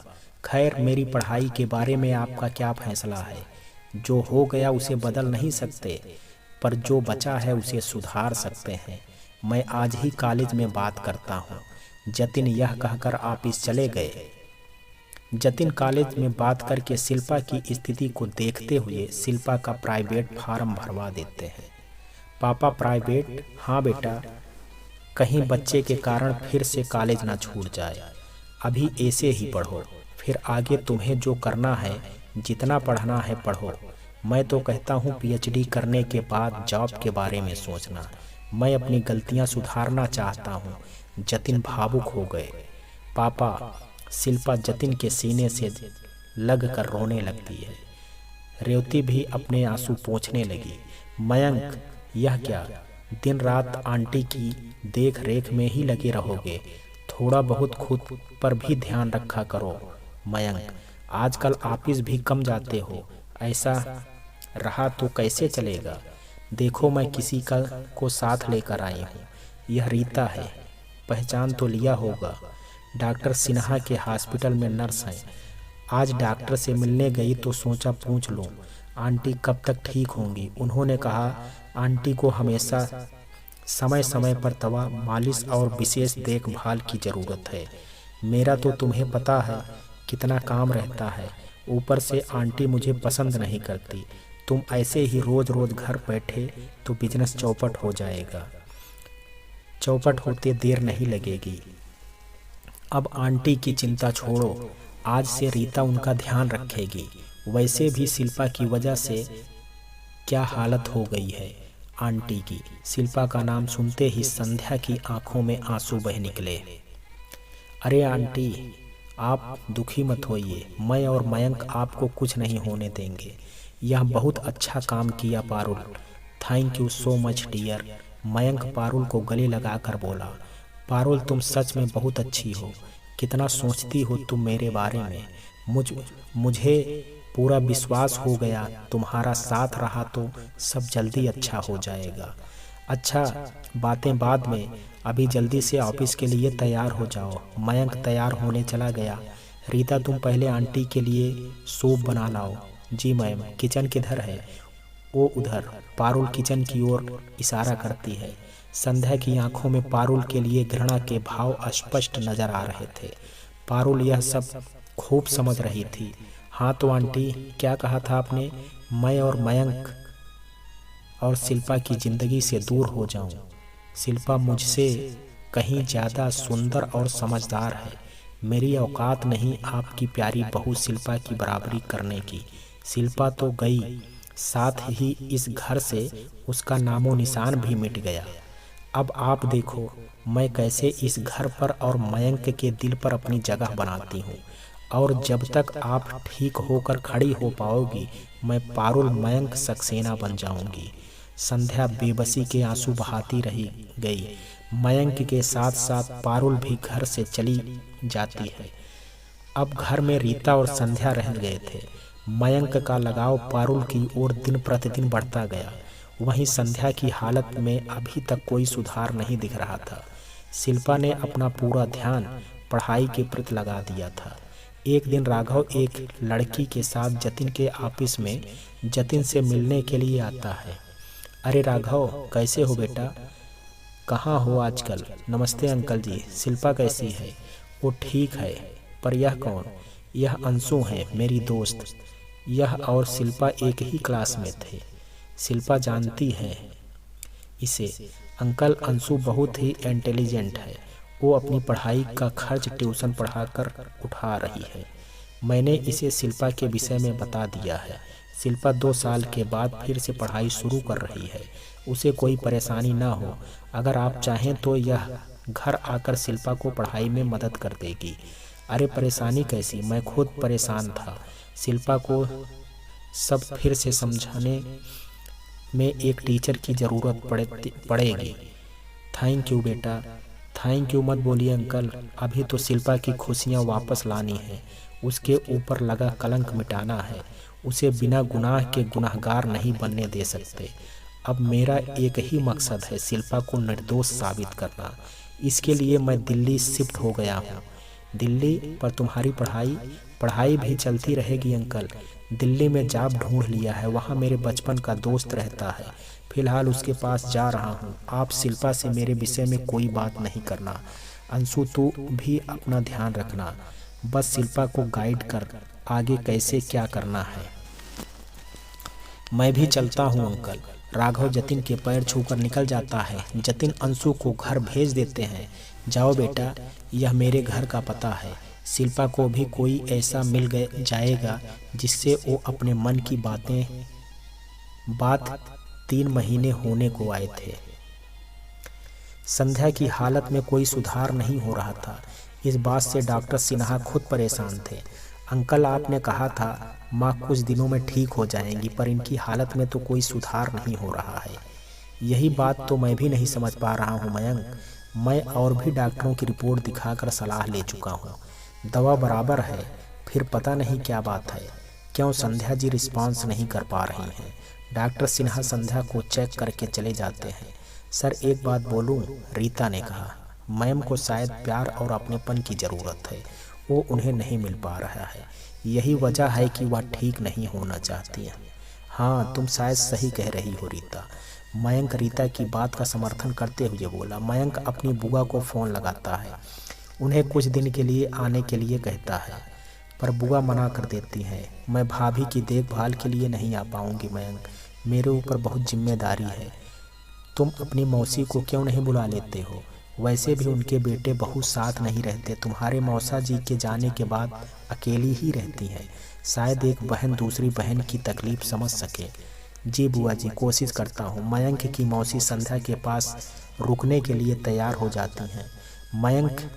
खैर मेरी पढ़ाई के बारे में आपका क्या फैसला है? जो हो गया उसे बदल नहीं सकते, पर जो बचा है उसे सुधार सकते हैं। मैं आज ही कॉलेज में बात करता हूँ। जतिन यह कहकर ऑफिस चले गए। जतिन कॉलेज में बात करके शिल्पा की स्थिति को देखते हुए शिल्पा का प्राइवेट फार्म भरवा देते हैं। पापा प्राइवेट? हाँ बेटा, कहीं बच्चे के कारण फिर से कॉलेज ना छूट जाए। अभी ऐसे ही पढ़ो, फिर आगे तुम्हें जो करना है, जितना पढ़ना है पढ़ो। मैं तो कहता हूँ पीएचडी करने के बाद जॉब के बारे में सोचना। मैं अपनी गलतियाँ सुधारना चाहता हूँ। जतिन भावुक हो गए। पापा, शिल्पा जतिन के सीने से लग कर रोने लगती है। रेवती भी अपने आंसू पोंछने लगी। मयंक, यह क्या, दिन रात आंटी की देख रेख में ही लगे रहोगे? थोड़ा बहुत खुद पर भी ध्यान रखा करो। मयंक, आजकल ऑफिस भी कम जाते हो, ऐसा रहा तो कैसे चलेगा? देखो मैं किसी को साथ लेकर आई हूँ। यह रीता है, पहचान तो लिया होगा। डॉक्टर सिन्हा के हॉस्पिटल में नर्स हैं। आज डॉक्टर से मिलने गई तो सोचा पूछ लूँ आंटी कब तक ठीक होंगी। उन्होंने कहा आंटी को हमेशा समय समय पर दवा, मालिश और विशेष देखभाल की ज़रूरत है। मेरा तो तुम्हें पता है कितना काम रहता है, ऊपर से आंटी मुझे पसंद नहीं करती। तुम ऐसे ही रोज़ रोज़ घर बैठे तो बिजनेस चौपट हो जाएगा। चौपट होते देर नहीं लगेगी। अब आंटी की चिंता छोड़ो, आज से रीता उनका ध्यान रखेगी। वैसे भी शिल्पा की वजह से क्या हालत हो गई है आंटी की। शिल्पा का नाम सुनते ही संध्या की आंखों में आंसू बह निकले। अरे आंटी, आप दुखी मत होइए, मैं और मयंक आपको कुछ नहीं होने देंगे। यह बहुत अच्छा काम किया Parul, thank you so much dear. Mayank Parul को गले लगाकर बोला, पारुल तुम सच में बहुत अच्छी हो, कितना सोचती हो तुम मेरे बारे में। मुझे पूरा विश्वास हो गया तुम्हारा साथ रहा तो सब जल्दी अच्छा हो जाएगा। अच्छा, बातें बाद में, अभी जल्दी से ऑफिस के लिए तैयार हो जाओ। मयंक तैयार होने चला गया। रीता तुम पहले आंटी के लिए सूप बना लाओ। जी मैम। किचन किधर है? वो उधर। पारुल किचन की ओर इशारा करती है। संध्या की आंखों में पारुल के लिए घृणा के भाव स्पष्ट नजर आ रहे थे। पारुल यह सब खूब समझ रही थी। हाँ तो आंटी, क्या कहा था आपने? मैं और मयंक और शिल्पा की ज़िंदगी से दूर हो जाऊं। शिल्पा मुझसे कहीं ज़्यादा सुंदर और समझदार है। मेरी औकात नहीं आपकी प्यारी बहू शिल्पा की बराबरी करने की। शिल्पा तो गई, साथ ही इस घर से उसका नामो निशान भी मिट गया। अब आप देखो मैं कैसे इस घर पर और मयंक के दिल पर अपनी जगह बनाती हूँ। और जब तक आप ठीक होकर खड़ी हो पाओगी, मैं पारुल मयंक सक्सेना बन जाऊंगी। संध्या बेबसी के आंसू बहाती रही गई। मयंक के साथ साथ पारुल भी घर से चली जाती है। अब घर में रीता और संध्या रह गए थे। मयंक का लगाव पारुल की ओर दिन प्रतिदिन बढ़ता गया। वहीं संध्या की हालत में अभी तक कोई सुधार नहीं दिख रहा था। शिल्पा ने अपना पूरा ध्यान पढ़ाई के प्रति लगा दिया था। एक दिन राघव एक लड़की के साथ जतिन के ऑफिस में जतिन से मिलने के लिए आता है। अरे राघव, कैसे हो बेटा? कहाँ हो आजकल? नमस्ते अंकल जी, शिल्पा कैसी है? वो ठीक है, पर यह कौन? यह अंशु है, मेरी दोस्त। यह और शिल्पा एक ही क्लास में थे। शिल्पा जानती है इसे। अंकल, अंशु बहुत ही इंटेलिजेंट है। वो अपनी पढ़ाई का खर्च ट्यूशन पढ़ाकर उठा रही है। मैंने इसे शिल्पा के विषय में बता दिया है। शिल्पा 2 साल के बाद फिर से पढ़ाई शुरू कर रही है। उसे कोई परेशानी ना हो। अगर आप चाहें तो यह घर आकर शिल्पा को पढ़ाई में मदद कर देगी। अरे परेशानी कैसी, मैं खुद परेशान था। शिल्पा को सब फिर से समझाने में एक टीचर की ज़रूरत पड़ेगी। थैंक यू बेटा। थैंक यू मत बोलिए अंकल, अभी तो शिल्पा की खुशियाँ वापस लानी है। उसके ऊपर लगा कलंक मिटाना है। उसे बिना गुनाह के गुनहगार नहीं बनने दे सकते। अब मेरा एक ही मकसद है, शिल्पा को निर्दोष साबित करना। इसके लिए मैं दिल्ली शिफ्ट हो गया हूँ। दिल्ली पर तुम्हारी पढ़ाई भी चलती रहेगी अंकल। दिल्ली में जॉब ढूंढ लिया है, वहाँ मेरे बचपन का दोस्त रहता है। फिलहाल उसके पास जा रहा हूँ। आप शिल्पा से मेरे विषय में कोई बात नहीं करना। अंशु, तू भी अपना ध्यान रखना। बस शिल्पा को गाइड कर, आगे कैसे क्या करना है। मैं भी चलता हूँ अंकल। राघव जतिन के पैर छूकर निकल जाता है। जतिन अंशु को घर भेज देते हैं। जाओ बेटा, यह मेरे घर का पता है। शिल्पा को भी कोई ऐसा मिल जाएगा जिससे वो अपने मन की बात 3 महीने होने को आए थे। संध्या की हालत में कोई सुधार नहीं हो रहा था। इस बात से डॉक्टर सिन्हा खुद परेशान थे। अंकल, आपने कहा था माँ कुछ दिनों में ठीक हो जाएंगी, पर इनकी हालत में तो कोई सुधार नहीं हो रहा है। यही बात तो मैं भी नहीं समझ पा रहा हूँ मयंक। मैं और भी डॉक्टरों की रिपोर्ट दिखाकर सलाह ले चुका हूँ। दवा बराबर है, फिर पता नहीं क्या बात है। क्यों संध्या जी रिस्पॉन्स नहीं कर पा रही हैं? डॉक्टर सिन्हा संध्या को चेक करके चले जाते हैं। सर, एक बात बोलूं? रीता ने कहा। मैम को शायद प्यार और अपनेपन की ज़रूरत है। वो उन्हें नहीं मिल पा रहा है। यही वजह है कि वह ठीक नहीं होना चाहती है। हाँ, तुम शायद सही कह रही हो रीता। मयंक रीता की बात का समर्थन करते हुए बोला। मयंक अपनी बुआ को फ़ोन लगाता है। उन्हें कुछ दिन के लिए आने के लिए कहता है, पर बुआ मना कर देती हैं। मैं भाभी की देखभाल के लिए नहीं आ पाऊंगी मयंक, मेरे ऊपर बहुत जिम्मेदारी है। तुम अपनी मौसी को क्यों नहीं बुला लेते हो? वैसे भी उनके बेटे बहू साथ नहीं रहते। तुम्हारे मौसा जी के जाने के बाद अकेली ही रहती हैं। शायद एक बहन दूसरी बहन की तकलीफ समझ सके। जी बुआ जी, कोशिश करता हूँ। मयंक की मौसी संध्या के पास रुकने के लिए तैयार हो जाती हैं। मयंक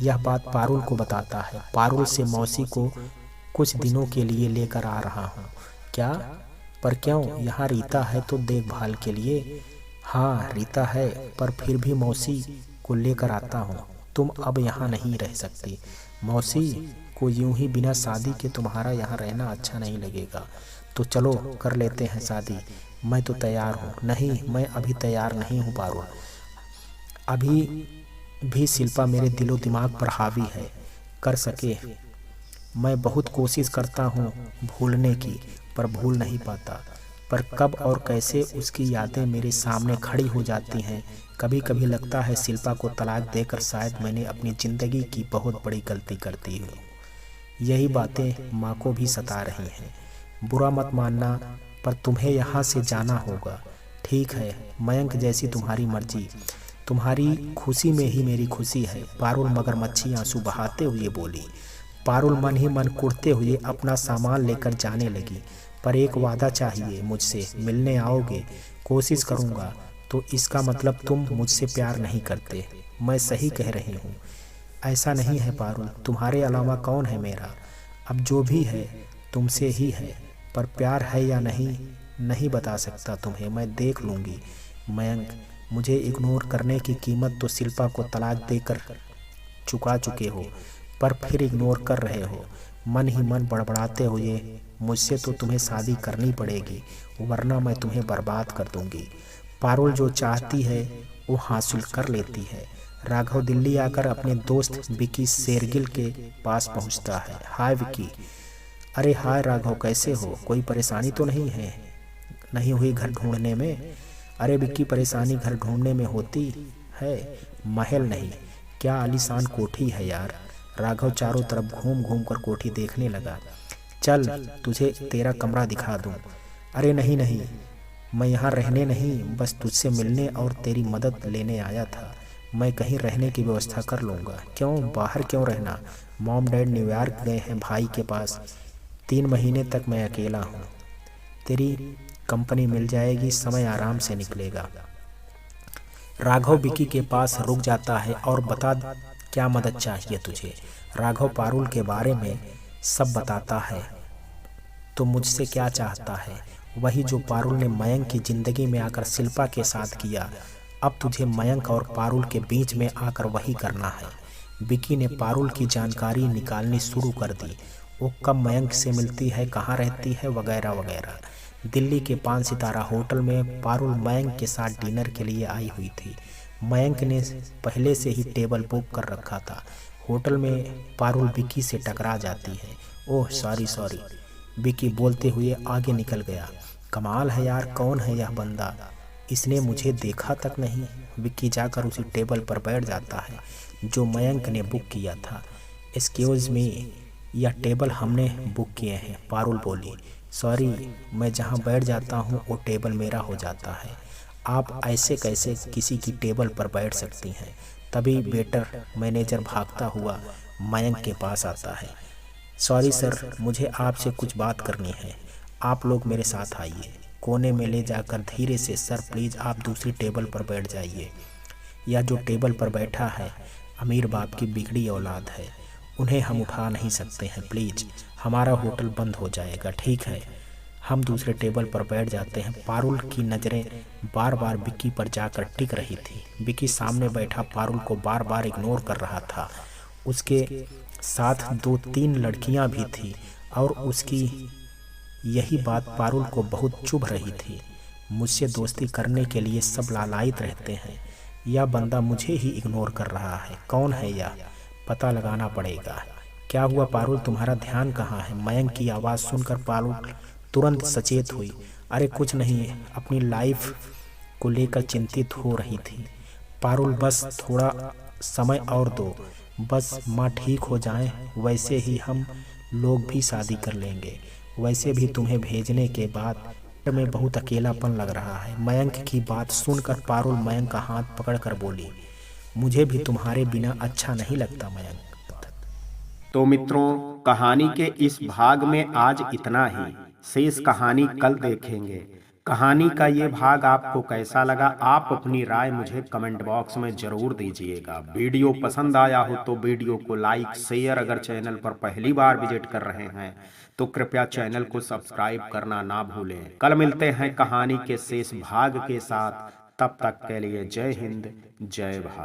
यह बात पारुल को बताता है। पारुल से मौसी को कुछ दिनों के लिए लेकर आ रहा हूँ। क्या? पर क्यों? यहाँ रीता है तो देखभाल के लिए। हाँ रीता है, पर फिर भी मौसी को लेकर आता हूँ। तुम अब यहाँ नहीं रह सकती। मौसी को यूं ही बिना शादी के तुम्हारा यहाँ रहना अच्छा नहीं लगेगा। तो चलो कर लेते हैं शादी। मैं तो तैयार हूँ। नहीं, मैं अभी तैयार नहीं हूँ पारुल। अभी भी शिल्पा मेरे दिलो दिमाग पर हावी है। कर सके मैं बहुत कोशिश करता हूँ भूलने की, पर भूल नहीं पाता। पर कब और कैसे उसकी यादें मेरे सामने खड़ी हो जाती हैं। कभी कभी लगता है शिल्पा को तलाक देकर शायद मैंने अपनी ज़िंदगी की बहुत बड़ी गलती कर दी हो। यही बातें माँ को भी सता रही हैं। बुरा मत मानना, पर तुम्हें यहाँ से जाना होगा। ठीक है मयंक, जैसी तुम्हारी मर्जी। तुम्हारी खुशी में ही मेरी खुशी है, पारुल मगरमच्छी आंसू बहाते हुए बोली। पारुल मन ही मन कुढ़ते हुए अपना सामान लेकर जाने लगी। पर एक वादा चाहिए मुझसे, मिलने आओगे? कोशिश करूँगा। तो इसका मतलब तुम मुझसे प्यार नहीं करते? मैं सही कह रही हूँ? ऐसा नहीं है पारुल, तुम्हारे अलावा कौन है मेरा? अब जो भी है तुमसे ही है, पर प्यार है या नहीं, नहीं बता सकता तुम्हें, मैं देख लूँगी। मयंक, मुझे इग्नोर करने की कीमत तो शिल्पा को तलाक देकर चुका चुके हो, पर फिर इग्नोर कर रहे हो। मन ही मन बड़बड़ाते हुए, मुझसे तो तुम्हें शादी करनी पड़ेगी, वरना मैं तुम्हें बर्बाद कर दूंगी। पारुल जो चाहती है वो हासिल कर लेती है। राघव दिल्ली आकर अपने दोस्त विकी शेरगिल के पास पहुंचता है। हाय विकी। अरे हाय राघव, कैसे हो? कोई परेशानी तो नहीं है? नहीं हुई घर ढूंढने में? अरे विक्की, परेशानी घर ढूंढने में होती है, महल नहीं, क्या आलीशान कोठी है यार। राघव चारों तरफ घूम घूम कर कोठी देखने लगा। चल तुझे तेरा कमरा दिखा दूं। अरे नहीं नहीं, मैं यहाँ रहने नहीं, बस तुझसे मिलने और तेरी मदद लेने आया था। मैं कहीं रहने की व्यवस्था कर लूँगा। क्यों, बाहर क्यों रहना? मॉम डैड न्यूयॉर्क गए हैं भाई के पास, 3 महीने तक मैं अकेला हूँ। तेरी कंपनी मिल जाएगी, समय आराम से निकलेगा। राघव विकी के पास रुक जाता है और बता, क्या मदद चाहिए तुझे? राघव पारुल के बारे में सब बताता है। तो मुझसे क्या चाहता है? वही जो पारुल ने मयंक की जिंदगी में आकर शिल्पा के साथ किया। अब तुझे मयंक और पारुल के बीच में आकर वही करना है। विकी ने पारुल की जानकारी निकालनी शुरू कर दी। वो कब मयंक से मिलती है, कहाँ रहती है, वगैरह वगैरह। दिल्ली के 5 सितारा होटल में पारुल मयंक के साथ डिनर के लिए आई हुई थी। मयंक ने पहले से ही टेबल बुक कर रखा था। होटल में पारुल विकी से टकरा जाती है। ओह सॉरी, विकी बोलते हुए आगे निकल गया। कमाल है यार, कौन है यह बंदा? इसने मुझे देखा तक नहीं। विक्की जाकर उसी टेबल पर बैठ जाता है जो मयंक ने बुक किया था। एक्सक्यूज़ मी, यह टेबल हमने बुक किए हैं, पारुल बोली। सॉरी, मैं जहाँ बैठ जाता हूँ वो टेबल मेरा हो जाता है। आप ऐसे कैसे किसी की टेबल पर बैठ सकती हैं? तभी वेटर मैनेजर भागता हुआ मयंक के पास आता है। सॉरी सर, मुझे आपसे कुछ बात करनी है, आप लोग मेरे साथ आइए। कोने में ले जाकर धीरे से, सर प्लीज़ आप दूसरी टेबल पर बैठ जाइए। यह जो टेबल पर बैठा है अमीर बाप की बिगड़ी औलाद है, उन्हें हम उठा नहीं सकते हैं, प्लीज़ हमारा होटल बंद हो जाएगा। ठीक है, हम दूसरे टेबल पर बैठ जाते हैं। पारुल की नज़रें बार बार विक्की पर जाकर टिक रही थी। विक्की सामने बैठा पारुल को बार बार इग्नोर कर रहा था। उसके साथ 2-3 लड़कियां भी थी और उसकी यही बात पारुल को बहुत चुभ रही थी। मुझसे दोस्ती करने के लिए सब लालायित रहते हैं, यह बंदा मुझे ही इग्नोर कर रहा है। कौन है यह? पता लगाना पड़ेगा। क्या हुआ पारुल, तुम्हारा ध्यान कहाँ है? मयंक की आवाज़ सुनकर पारुल तुरंत सचेत हुई। अरे कुछ नहीं, अपनी लाइफ को लेकर चिंतित हो रही थी। पारुल बस थोड़ा समय और दो, बस माँ ठीक हो जाएं, वैसे ही हम लोग भी शादी कर लेंगे। वैसे भी तुम्हें भेजने के बाद में बहुत अकेलापन लग रहा है। मयंक की बात सुनकर पारुल मयंक का हाथ पकड़कर बोली, मुझे भी तुम्हारे बिना अच्छा नहीं लगता मयंक। तो मित्रों, कहानी के इस भाग में आज इतना ही। शेष कहानी कल देखेंगे। कहानी का ये भाग आपको कैसा लगा, आप अपनी राय मुझे कमेंट बॉक्स में जरूर दीजिएगा। वीडियो पसंद आया हो तो वीडियो को लाइक शेयर, अगर चैनल पर पहली बार विजिट कर रहे हैं तो कृपया चैनल को सब्सक्राइब करना ना भूलें। कल मिलते हैं कहानी के शेष भाग के साथ, तब तक के लिए जय हिंद, जय भारत।